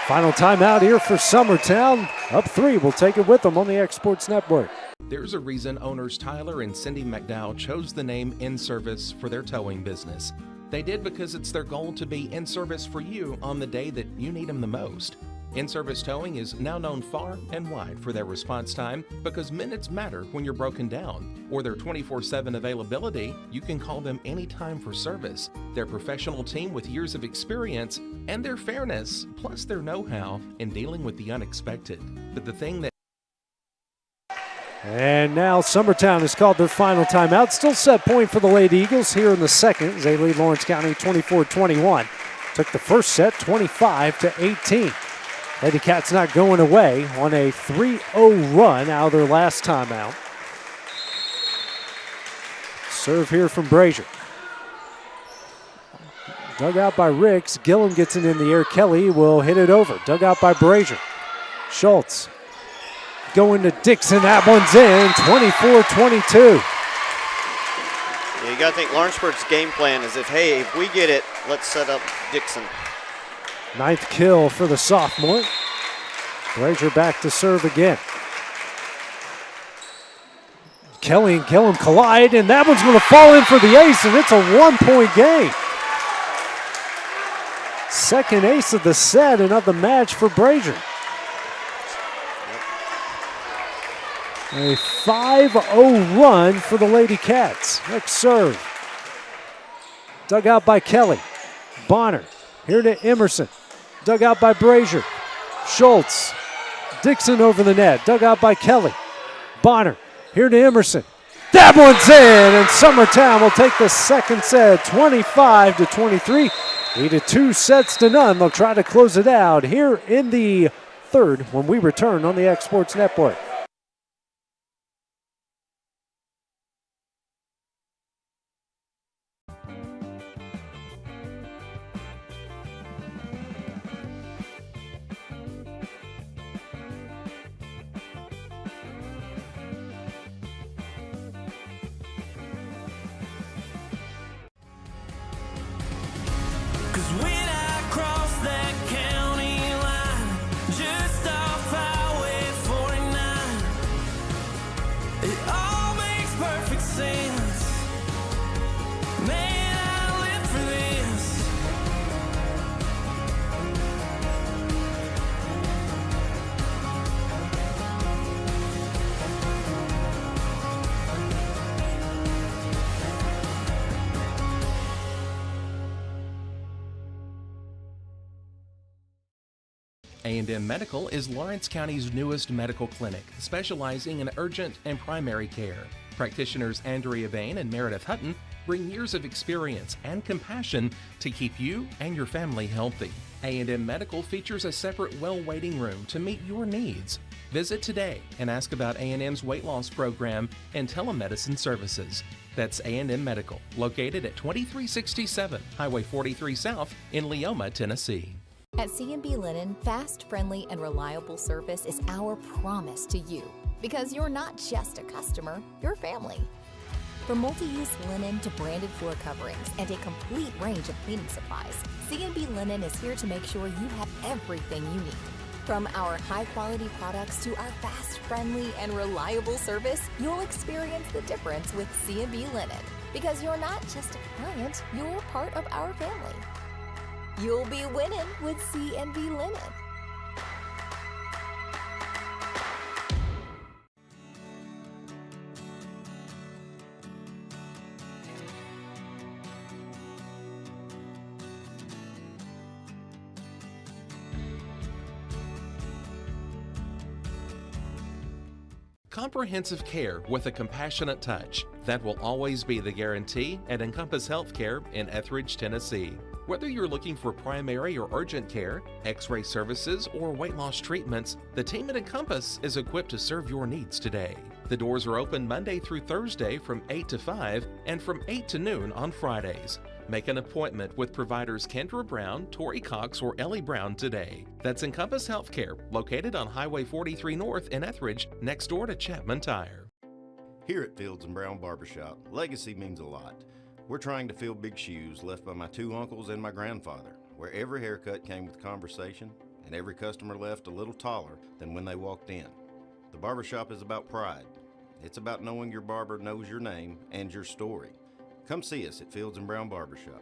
Final timeout here for Summertown. Up 3, we'll take it with them on the X Sports Network. There's a reason owners Tyler and Cindy McDowell chose the name In Service for their towing business. They did because it's their goal to be in service for you on the day that you need them the most. In-Service Towing is now known far and wide for their response time because minutes matter when you're broken down. Or their 24/7 availability, you can call them anytime for service. Their professional team with years of experience and their fairness, plus their know-how in dealing with the unexpected. But the thing that And now Summertown has called their final timeout. Still set point for the Lady Eagles here in the second as they lead Lawrence County 24-21. Took the first set 25-18. Lady Cats not going away on a 3-0 run out of their last timeout. Serve here from Brazier. Dug out by Ricks. Gillum gets it in the air. Kelly will hit it over. Dug out by Brazier. Schultz going to Dixon. That one's in. 24-22. Yeah, you got to think Lawrenceburg's game plan is if we get it, let's set up Dixon. 9th kill for the sophomore. Brazier back to serve again. Kelly and Gillum collide, and that one's going to fall in for the ace, and it's a 1-point game. Second ace of the set and of the match for Brazier. A 5-0 run for the Lady Cats. Next serve. Dug out by Kelly. Bonner here to Emerson. Dug out by Brazier. Schultz. Dixon over the net. Dug out by Kelly. Bonner here to Emerson. That one's in, and Summertown will take the second set 25-23. Needed 2-0. They'll try to close it out here in the third when we return on the X Sports Network. A&M Medical is Lawrence County's newest medical clinic, specializing in urgent and primary care. Practitioners Andrea Bain and Meredith Hutton bring years of experience and compassion to keep you and your family healthy. A&M Medical features a separate well waiting room to meet your needs. Visit today and ask about A&M's weight loss program and telemedicine services. That's A&M Medical, located at 2367 Highway 43 South in Leoma, Tennessee. At C&B Linen, fast, friendly, and reliable service is our promise to you. Because you're not just a customer, you're family. From multi-use linen to branded floor coverings and a complete range of cleaning supplies, C&B Linen is here to make sure you have everything you need. From our high-quality products to our fast, friendly, and reliable service, you'll experience the difference with C&B Linen. Because you're not just a client, you're part of our family. You'll be winning with C&B Linen. Comprehensive care with a compassionate touch. That will always be the guarantee at Encompass Healthcare in Etheridge, Tennessee. Whether you're looking for primary or urgent care, x-ray services, or weight loss treatments, the team at Encompass is equipped to serve your needs today. The doors are open Monday through Thursday from 8 to 5 and from 8 to noon on Fridays. Make an appointment with providers Kendra Brown, Tori Cox, or Ellie Brown today. That's Encompass Healthcare, located on Highway 43 North in Etheridge, next door to Chapman Tire. Here at Fields and Brown Barbershop, legacy means a lot. We're trying to fill big shoes left by my two uncles and my grandfather, where every haircut came with conversation and every customer left a little taller than when they walked in. The barbershop is about pride. It's about knowing your barber knows your name and your story. Come see us at Fields and Brown Barbershop,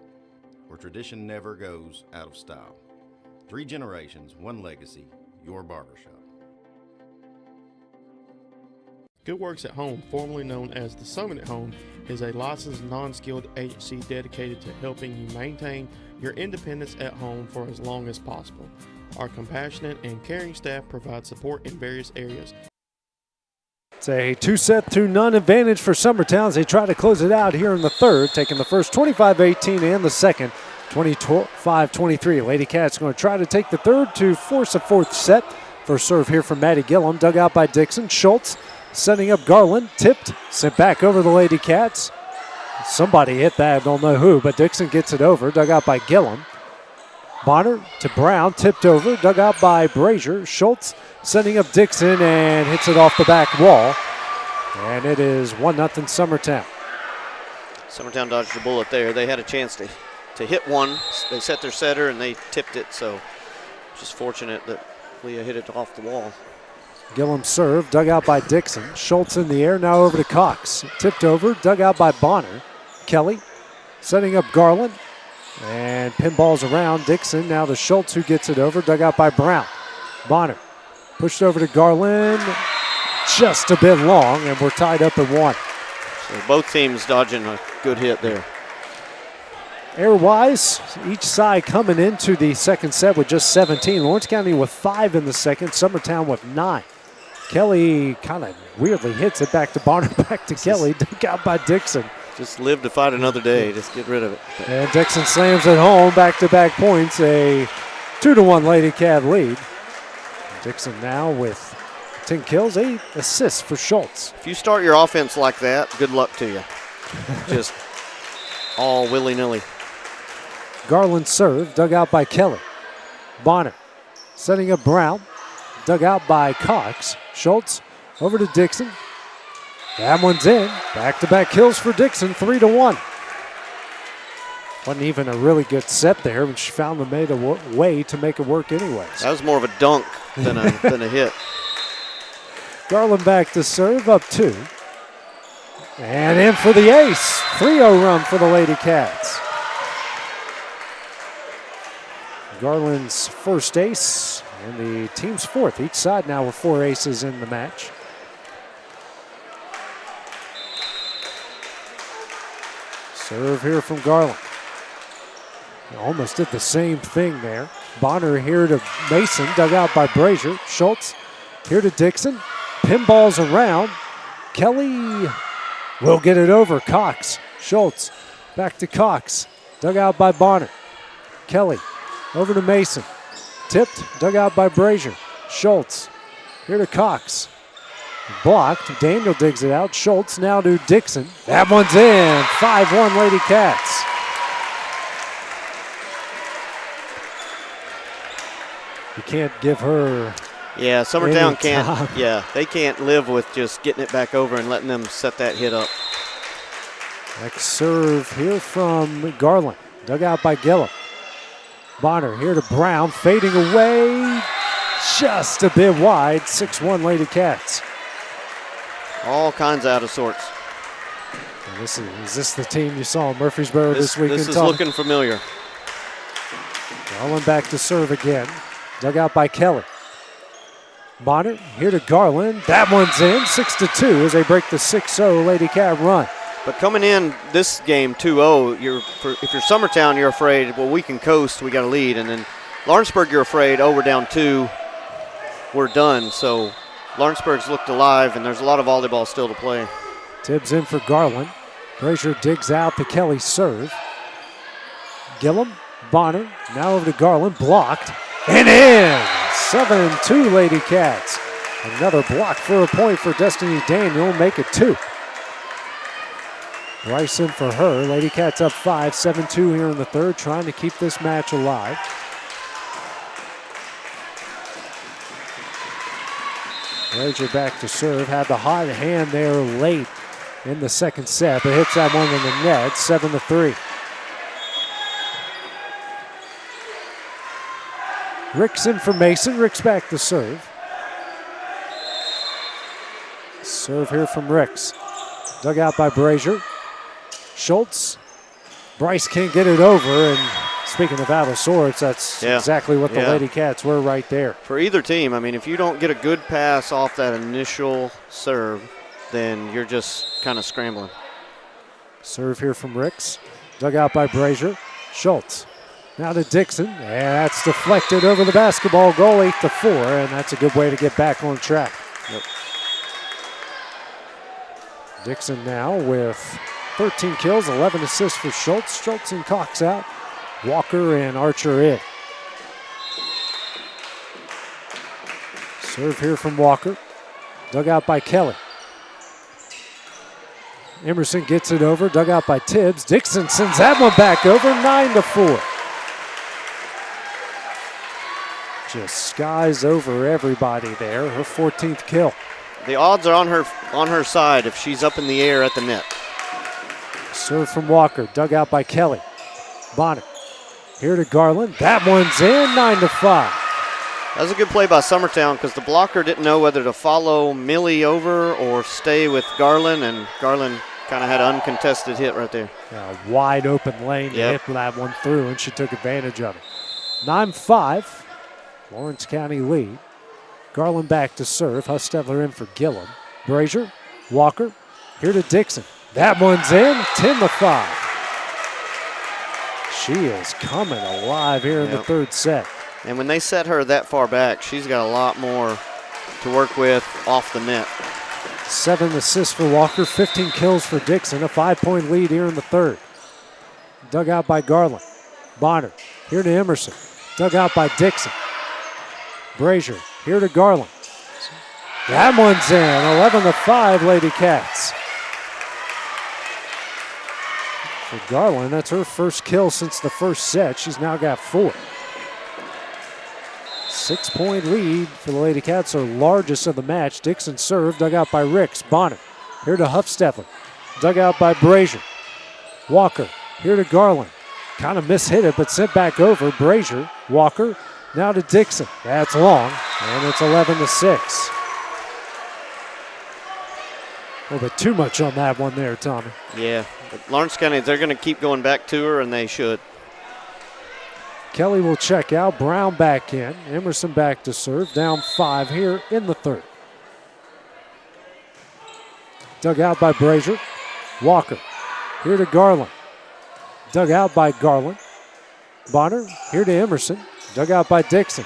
where tradition never goes out of style. 3 generations, 1 legacy, your barbershop. Good Works at Home, formerly known as the Summit at Home, is a licensed non-skilled agency dedicated to helping you maintain your independence at home for as long as possible. Our compassionate and caring staff provide support in various areas. It's a 2-0 advantage for Summertown as they try to close it out here in the third, taking the first 25-18 and the second 25-23. Lady Cats going to try to take the third to force a fourth set. First serve here from Maddie Gillum, dug out by Dixon. Schultz setting up Garland, tipped, sent back over the Lady Cats. Somebody hit that, don't know who, but Dixon gets it over, dug out by Gillum. Bonner to Brown, tipped over, dug out by Brazier. Schultz sending up Dixon and hits it off the back wall. And it is 1-0 Summertown. Summertown dodged a bullet there. They had a chance to hit one. They set their setter and they tipped it, so just fortunate that Leah hit it off the wall. Gillum serve, dug out by Dixon. Schultz in the air, now over to Cox. Tipped over, dug out by Bonner. Kelly setting up Garland. And pinballs around Dixon, now to Schultz who gets it over, dug out by Brown. Bonner pushed over to Garland, just a bit long, and we're tied up at 1. So both teams dodging a good hit there. Air-wise, each side coming into the second set with just 17. Lawrence County with 5 in the second, Summertown with 9. Kelly kind of weirdly hits it back to Bonner, back to Kelly, dug out by Dixon. Just live to fight another day. Just get rid of it. And Dixon slams it home. Back-to-back points. A 2-1 Lady Cat lead. Dixon now with 10 kills, 8 assists for Schultz. If you start your offense like that, good luck to you. Just all willy-nilly. Garland serve, dug out by Kelly. Bonner setting up Brown. Dug out by Cox. Schultz over to Dixon. That one's in. Back-to-back kills for Dixon, 3-1. Wasn't even a really good set there, but she found a way to make it work anyways. That was more of a dunk than a hit. Garland back to serve, up 2. And in for the ace. 3-0 run for the Lady Cats. Garland's first ace and the team's fourth. Each side now with 4 aces in the match. Serve here from Garland. Almost did the same thing there. Bonner here to Mason, dug out by Brazier. Schultz here to Dixon. Pinballs around. Kelly will get it over. Cox, Schultz, back to Cox. Dug out by Bonner. Kelly over to Mason. Tipped, dug out by Brazier. Schultz Here to Cox. Blocked. Daniel digs it out. Schultz now to Dixon. That one's in. 5-1 Lady Cats. You can't give her. Yeah, Summertown any can't. time. Yeah, they can't live with just getting it back over and letting them set that hit up. Next serve here from Garland. Dug out by Gillum. Bonner here to Brown. Fading away. Just a bit wide. 6-1 Lady Cats. All kinds out of sorts. And is this the team you saw in Murfreesboro this weekend? This is looking familiar. Garland back to serve again. Dug out by Kelly. Bonner here to Garland. That one's in. 6-2 as they break the 6-0 Lady Cat run. But coming in this game 2-0, if you're Summertown, you're afraid, well, we can coast, we got a lead. And then Lawrenceburg, you're afraid, oh, we're down 2, we're done. So Lawrenceburg's looked alive, and there's a lot of volleyball still to play. Tibbs in for Garland. Brazier digs out the Kelly serve. Gillum, Bonner, now over to Garland, blocked, and in! 7-2 Lady Cats. Another block for a point for Destiny Daniel, make it 2. Bryce in for her. Lady Cats up 5, 7-2 here in the third, trying to keep this match alive. Brazier back to serve, had the hot hand there late in the second set, but hits that one in the net, 7-3. Ricks in for Mason. Ricks back to serve. Serve here from Ricks. Dug out by Brazier. Schultz. Bryce can't get it over, and speaking of out of sorts, that's exactly what the Lady Cats were right there. For either team, I mean, if you don't get a good pass off that initial serve, then you're just kind of scrambling. Serve here from Ricks. Dug out by Brazier. Schultz. Now to Dixon, and that's deflected over the basketball goal, 8-4, and that's a good way to get back on track. Yep. Dixon now with 13 kills, 11 assists for Schultz. Schultz and Cox out. Walker and Archer in. Serve here from Walker. Dug out by Kelly. Emerson gets it over, dug out by Tibbs. Dixon sends that one back over, 9-4. Just skies over everybody there. Her 14th kill. The odds are on her side if she's up in the air at the net. Serve from Walker, dug out by Kelly. Bonner here to Garland. That one's in, 9-5. That was a good play by Summertown because the blocker didn't know whether to follow Millie over or stay with Garland, and Garland kind of had an uncontested hit right there. A wide open lane to hit that one through, and she took advantage of it. 9-5. Lawrence County lead. Garland back to serve. Hustevler in for Gillum. Brazier, Walker, here to Dixon. That one's in, 10-5. She is coming alive here in the third set. And when they set her that far back, she's got a lot more to work with off the net. 7 assists for Walker, 15 kills for Dixon. A 5-point lead here in the third. Dug out by Garland. Bonner, here to Emerson. Dug out by Dixon. Brazier, here to Garland. That one's in, 11-5 Lady Cats. For Garland, that's her first kill since the first set. She's now got 4. 6-point lead for the Lady Cats, her largest of the match. Dixon serve, dug out by Ricks. Bonner, here to Huffstepler. Dug out by Brazier. Walker, here to Garland. Kind of mishit it, but sent back over. Brazier, Walker, now to Dixon. That's long, and it's 11-6. A little bit too much on that one there, Tommy. Yeah, but Lawrence County, they're going to keep going back to her, and they should. Kelly will check out. Brown back in. Emerson back to serve. Down 5 here in the third. Dug out by Brazier. Walker, here to Garland. Dug out by Garland. Bonner, here to Emerson. Dug out by Dixon.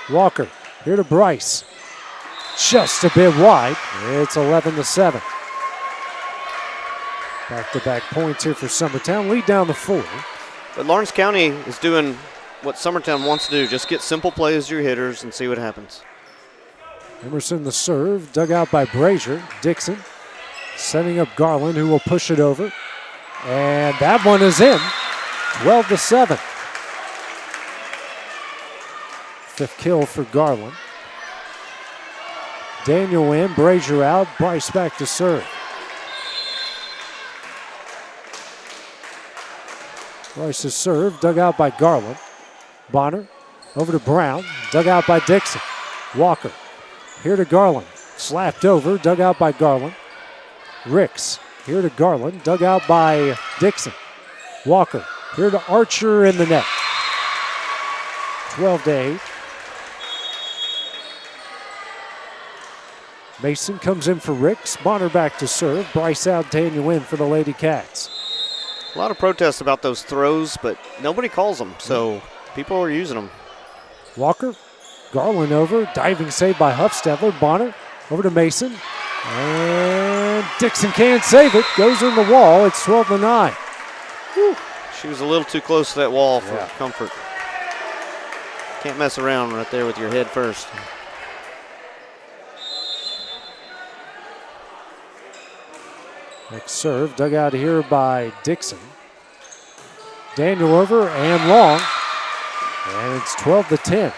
Walker, here to Bryce. Just a bit wide. It's 11-7. Back-to-back points here for Summertown. Lead down to 4. But Lawrence County is doing what Summertown wants to do. Just get simple plays to your hitters and see what happens. Emerson the serve, dug out by Brazier. Dixon setting up Garland, who will push it over. And that one is in, 12-7. Fifth kill for Garland. Daniel in, Brazier out, Bryce back to serve. Bryce's serve, dug out by Garland. Bonner over to Brown, dug out by Dixon. Walker here to Garland, slapped over, dug out by Garland. Ricks here to Garland, dug out by Dixon. Walker here to Archer in the net. 12-8. Mason comes in for Ricks. Bonner back to serve. Bryce out, Daniel in for the Lady Cats. A lot of protests about those throws, but nobody calls them, so people are using them. Walker, Garland over, diving save by Huffstetler. Bonner over to Mason. And Dixon can't save it. Goes in the wall. It's 12-9. Whew. She was a little too close to that wall for comfort. Can't mess around right there with your head first. Next serve, dug out here by Dixon. Daniel over and long. And it's 12-10.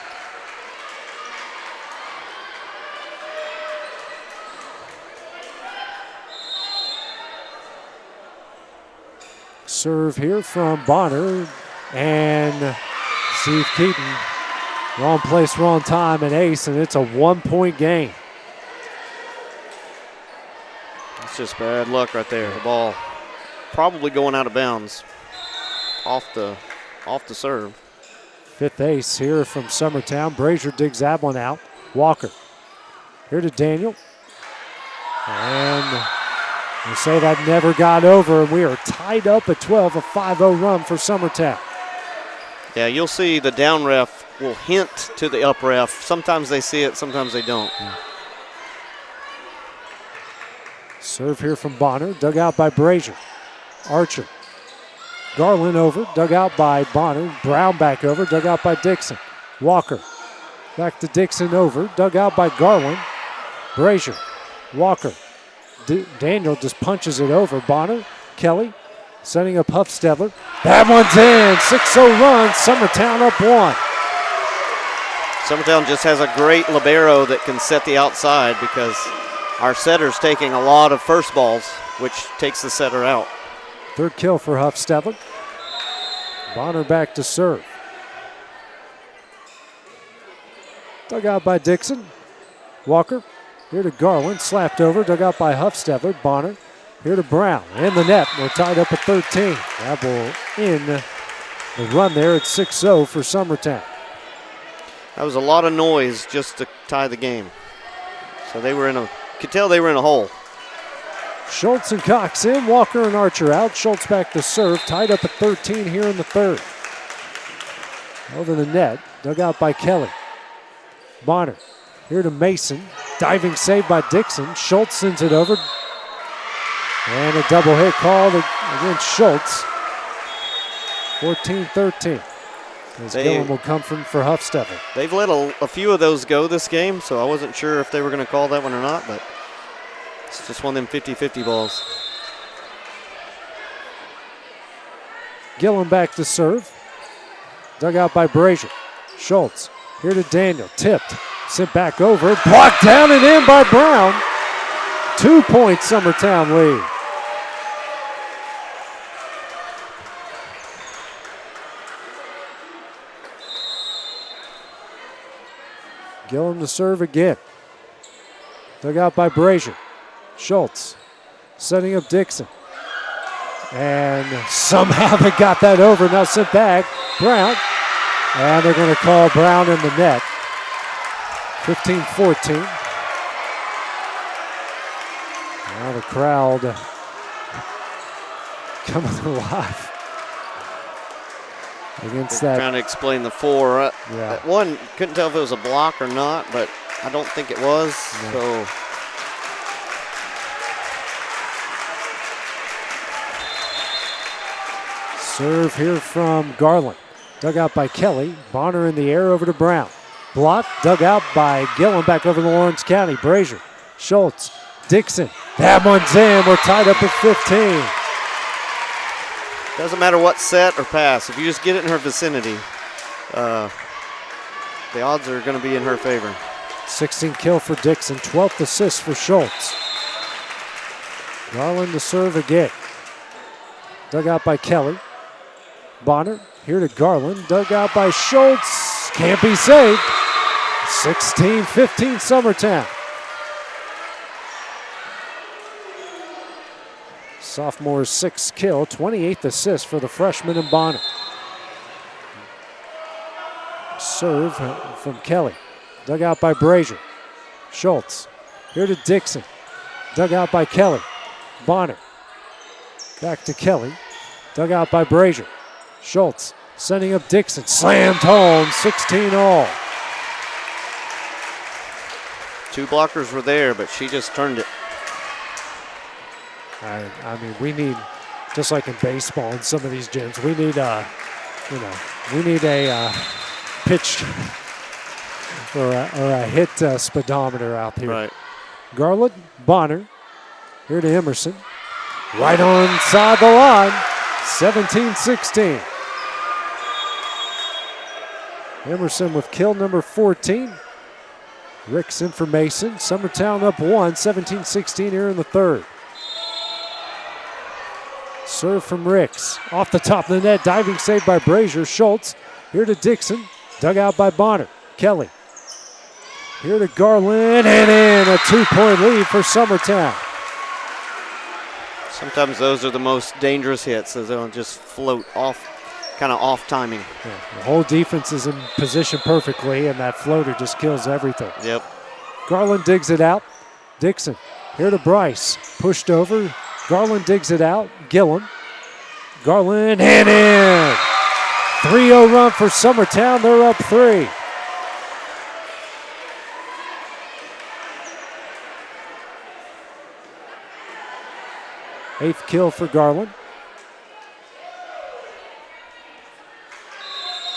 Serve here from Bonner. And Steve Keaton. Wrong place, wrong time, and ace, and it's a 1-point game. It's just bad luck right there. The ball probably going out of bounds off the serve. Fifth ace here from Summertown. Brazier digs that one out. Walker here to Daniel. And we say that never got over, and we are tied up at 12, a 5-0 run for Summertown. Yeah, you'll see the down ref will hint to the up ref. Sometimes they see it, sometimes they don't. Serve here from Bonner, dug out by Brazier. Archer. Garland over, dug out by Bonner. Brown back over, dug out by Dixon. Walker. Back to Dixon over, dug out by Garland. Brazier. Walker. Daniel just punches it over. Bonner. Kelly. Setting up Huffstetler. That one's in. 6-0 run. Summertown up 1. Summertown just has a great libero that can set the outside because our setter's taking a lot of first balls, which takes the setter out. Third kill for Huffstetler. Bonner back to serve. Dug out by Dixon. Walker here to Garland. Slapped over. Dug out by Huffstetler. Bonner here to Brown. In the net. We're tied up at 13. That will in the run there at 6-0 for Summertown. That was a lot of noise just to tie the game. So they were could tell they were in a hole. Schultz and Cox in, Walker and Archer out. Schultz back to serve, tied up at 13 here in the third. Over the net, dug out by Kelly. Bonner here to Mason, diving save by Dixon. Schultz sends it over. And a double hit called against Schultz. 14-13. As Gillum will come from for Huffstetler. They've let a few of those go this game, so I wasn't sure if they were going to call that one or not, but it's just one of them 50-50 balls. Gillum back to serve. Dug out by Brazier. Schultz here to Daniel. Tipped. Sent back over. Blocked down and in by Brown. 2-point Summertown lead. Gillum to serve again. Dug out by Brazier. Schultz setting up Dixon. And somehow they got that over. Now sent back. Brown. And they're going to call Brown in the net. 15-14. Now the crowd coming alive. Against that. Trying to explain the four. Yeah. That one, couldn't tell if it was a block or not, but I don't think it was. No. So serve here from Garland. Dug out by Kelly. Bonner in the air over to Brown. Blocked, dug out by Gillen, back over to Lawrence County. Brazier, Schultz, Dixon. That one's in. We're tied up at 15. Doesn't matter what set or pass. If you just get it in her vicinity, the odds are going to be in her favor. 16th kill for Dixon, 12th assist for Schultz. Garland to serve again. Dug out by Kelly. Bonner here to Garland. Dug out by Schultz. Can't be saved. 16-15 Summertown. Sophomore's 6th kill, 28th assist for the freshman in Bonner. Serve from Kelly. Dug out by Brazier. Schultz here to Dixon. Dug out by Kelly. Bonner. Back to Kelly. Dug out by Brazier. Schultz sending up Dixon. Slammed home, 16 all. 2 blockers were there, but she just turned it. I mean, we need, just like in baseball in some of these gyms, we need a pitch or a hit speedometer out here. Right. Garland, Bonner, here to Emerson. Right on side the line, 17-16. Emerson with kill number 14. Ricks in for Mason. Summertown up 1, 17-16 here in the third. Serve from Ricks. Off the top of the net, diving save by Brazier. Schultz here to Dixon. Dug out by Bonner. Kelly here to Garland, and in a 2-point lead for Summertown. Sometimes those are the most dangerous hits, as they'll just float off, kind of off timing. Yeah, the whole defense is in position perfectly, and that floater just kills everything. Yep. Garland digs it out. Dixon here to Bryce. Pushed over. Garland digs it out. Gillum. Garland and in. 3-0 run for Summertown. They're up 3. Eighth kill for Garland.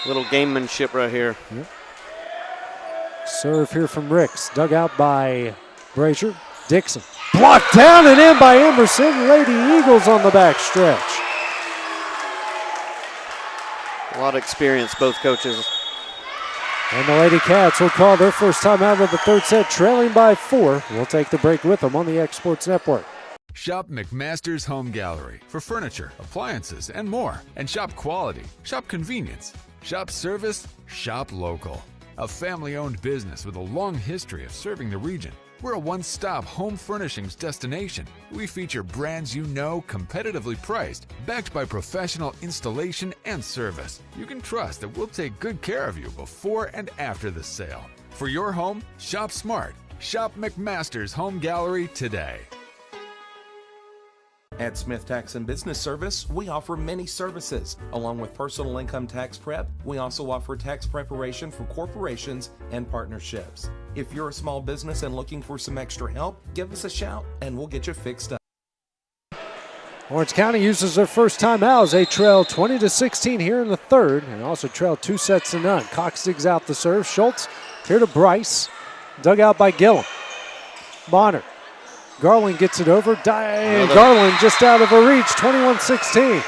Little gamemanship right here. Yep. Serve here from Ricks. Dug out by Brazier. Dixon. Blocked down and in by Emerson. Lady Eagles on the back stretch. A lot of experience, both coaches. And the Lady Cats will call their first time out of the third set, trailing by 4. We'll take the break with them on the X Sports Network. Shop McMaster's Home Gallery for furniture, appliances, and more. And shop quality, shop convenience, shop service, shop local. A family-owned business with a long history of serving the region. We're a one-stop home furnishings destination. We feature brands you know, competitively priced, backed by professional installation and service. You can trust that we'll take good care of you before and after the sale. For your home, shop smart. Shop McMaster's Home Gallery today. At Smith Tax and Business Service, we offer many services. Along with personal income tax prep, we also offer tax preparation for corporations and partnerships. If you're a small business and looking for some extra help, give us a shout and we'll get you fixed up. Lawrence County uses their first time out as they trail 20-16 here in the third, and also trail 2-0. Cox digs out the serve. Schultz here to Bryce. Dug out by Gillum. Bonner. Garland gets it over. Garland just out of her reach, 21-16.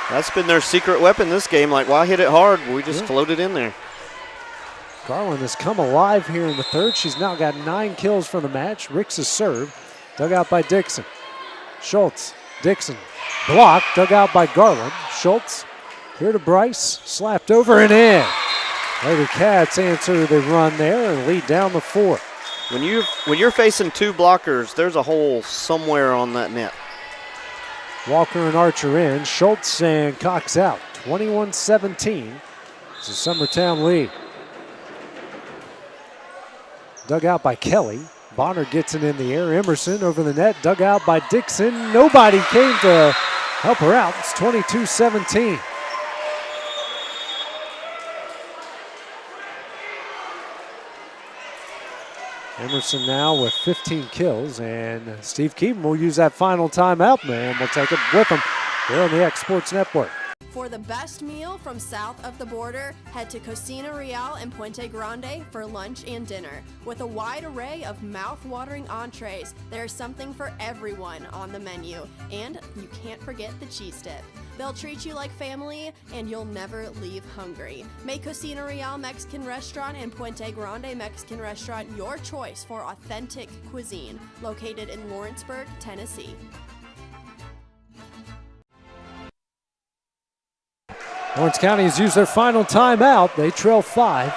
That's been their secret weapon this game. Like, why hit it hard? We just floated in there. Garland has come alive here in the third. She's now got 9 kills for the match. Ricks is served. Dug out by Dixon. Schultz. Dixon. Blocked. Dug out by Garland. Schultz here to Bryce. Slapped over and in. Lady Cats answer the run there and lead down the 4. When you're facing 2 blockers, there's a hole somewhere on that net. Walker and Archer in. Schultz and Cox out. 21-17. It's a Summertown lead. Dug out by Kelly. Bonner gets it in the air. Emerson over the net. Dug out by Dixon. Nobody came to help her out. It's 22-17. Emerson now with 15 kills, and Steve Keaton will use that final timeout, man. We'll take it with him here on the X Sports Network. For the best meal from south of the border, head to Cocina Real in Puente Grande for lunch and dinner. With a wide array of mouth-watering entrees, there's something for everyone on the menu. And you can't forget the cheese dip. They'll treat you like family, and you'll never leave hungry. Make Cocina Real Mexican Restaurant and Puente Grande Mexican Restaurant your choice for authentic cuisine, located in Lawrenceburg, Tennessee. Lawrence County has used their final timeout. They trail 5.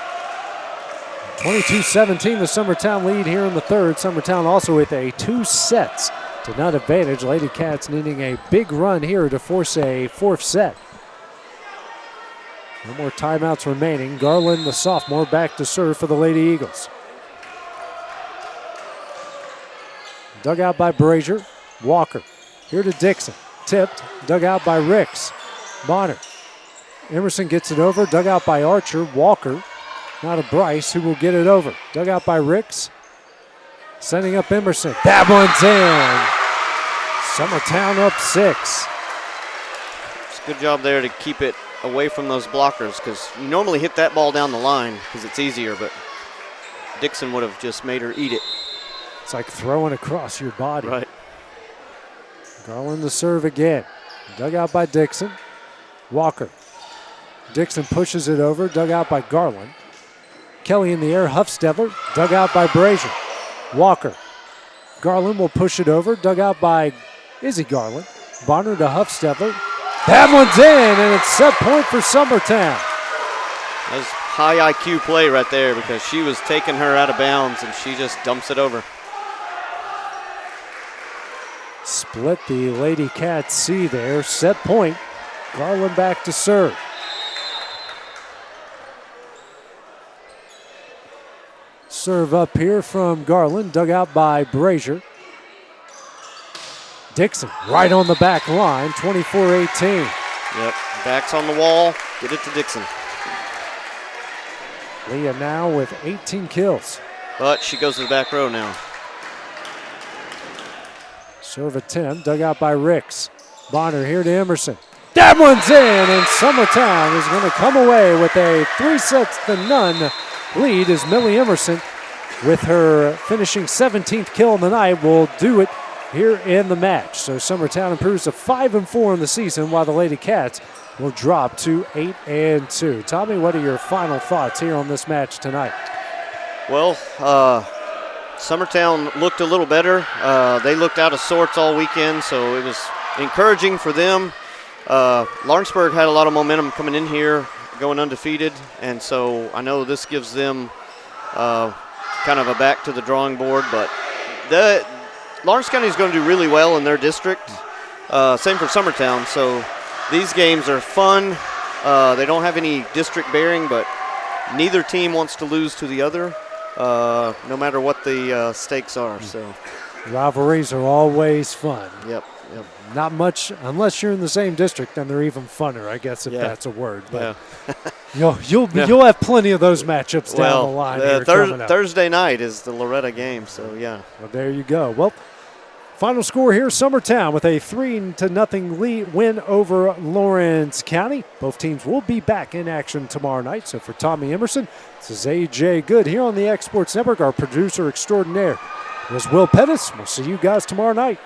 22-17, the Summertown lead here in the third. Summertown also with a 2 sets to none advantage. Lady Cats needing a big run here to force a 4th set. No more timeouts remaining. Garland, the sophomore, back to serve for the Lady Eagles. Dug out by Brazier. Walker here to Dixon. Tipped, dug out by Ricks. Bonner. Emerson gets it over, dug out by Archer. Walker, now to Bryce, who will get it over. Dug out by Ricks. Sending up Emerson. That one's in. Summertown up 6. It's a good job there to keep it away from those blockers, because you normally hit that ball down the line because it's easier, but Dixon would have just made her eat it. It's like throwing across your body. Right. Garland to serve again. Dug out by Dixon. Walker. Dixon pushes it over, dug out by Garland. Kelly in the air, Huffstedler, dug out by Brazier. Walker. Garland will push it over, dug out by Izzy Garland. Bonner to Huffstedler. That one's in, and it's set point for Summertown. That's high IQ play right there, because she was taking her out of bounds, and she just dumps it over. Split the Lady Cats C there, set point. Garland back to serve. Serve up here from Garland, dug out by Brazier. Dixon right on the back line, 24-18. Yep, back's on the wall, get it to Dixon. Leah now with 18 kills. But she goes to the back row now. Serve attempt, dug out by Ricks. Bonner here to Emerson. That one's in, and Summertown is going to come away with a 3-0 lead as Millie Emerson, with her finishing 17th kill in the night, will do it here in the match. So Summertown improves to 5-4 in the season, while the Lady Cats will drop to 8-2. Tommy, what are your final thoughts here on this match tonight? Well, Summertown looked a little better. They looked out of sorts all weekend, so it was encouraging for them. Lawrenceburg had a lot of momentum coming in here, going undefeated, and so I know this gives them kind of a back to the drawing board, but Lawrence County is going to do really well in their district. Same for Summertown, so these games are fun. They don't have any district bearing, but neither team wants to lose to the other, no matter what the stakes are. So rivalries are always fun. Yep. Not much, unless you're in the same district, then they're even funner, I guess, if that's a word. But you'll have plenty of those matchups down the line. Thursday night is the Loretta game, so yeah. Well, there you go. Well, final score here, Summertown with a 3-0 lead win over Lawrence County. Both teams will be back in action tomorrow night. So for Tommy Emerson, this is A.J. Good here on the X Sports Network. Our producer extraordinaire was Will Pettis. We'll see you guys tomorrow night.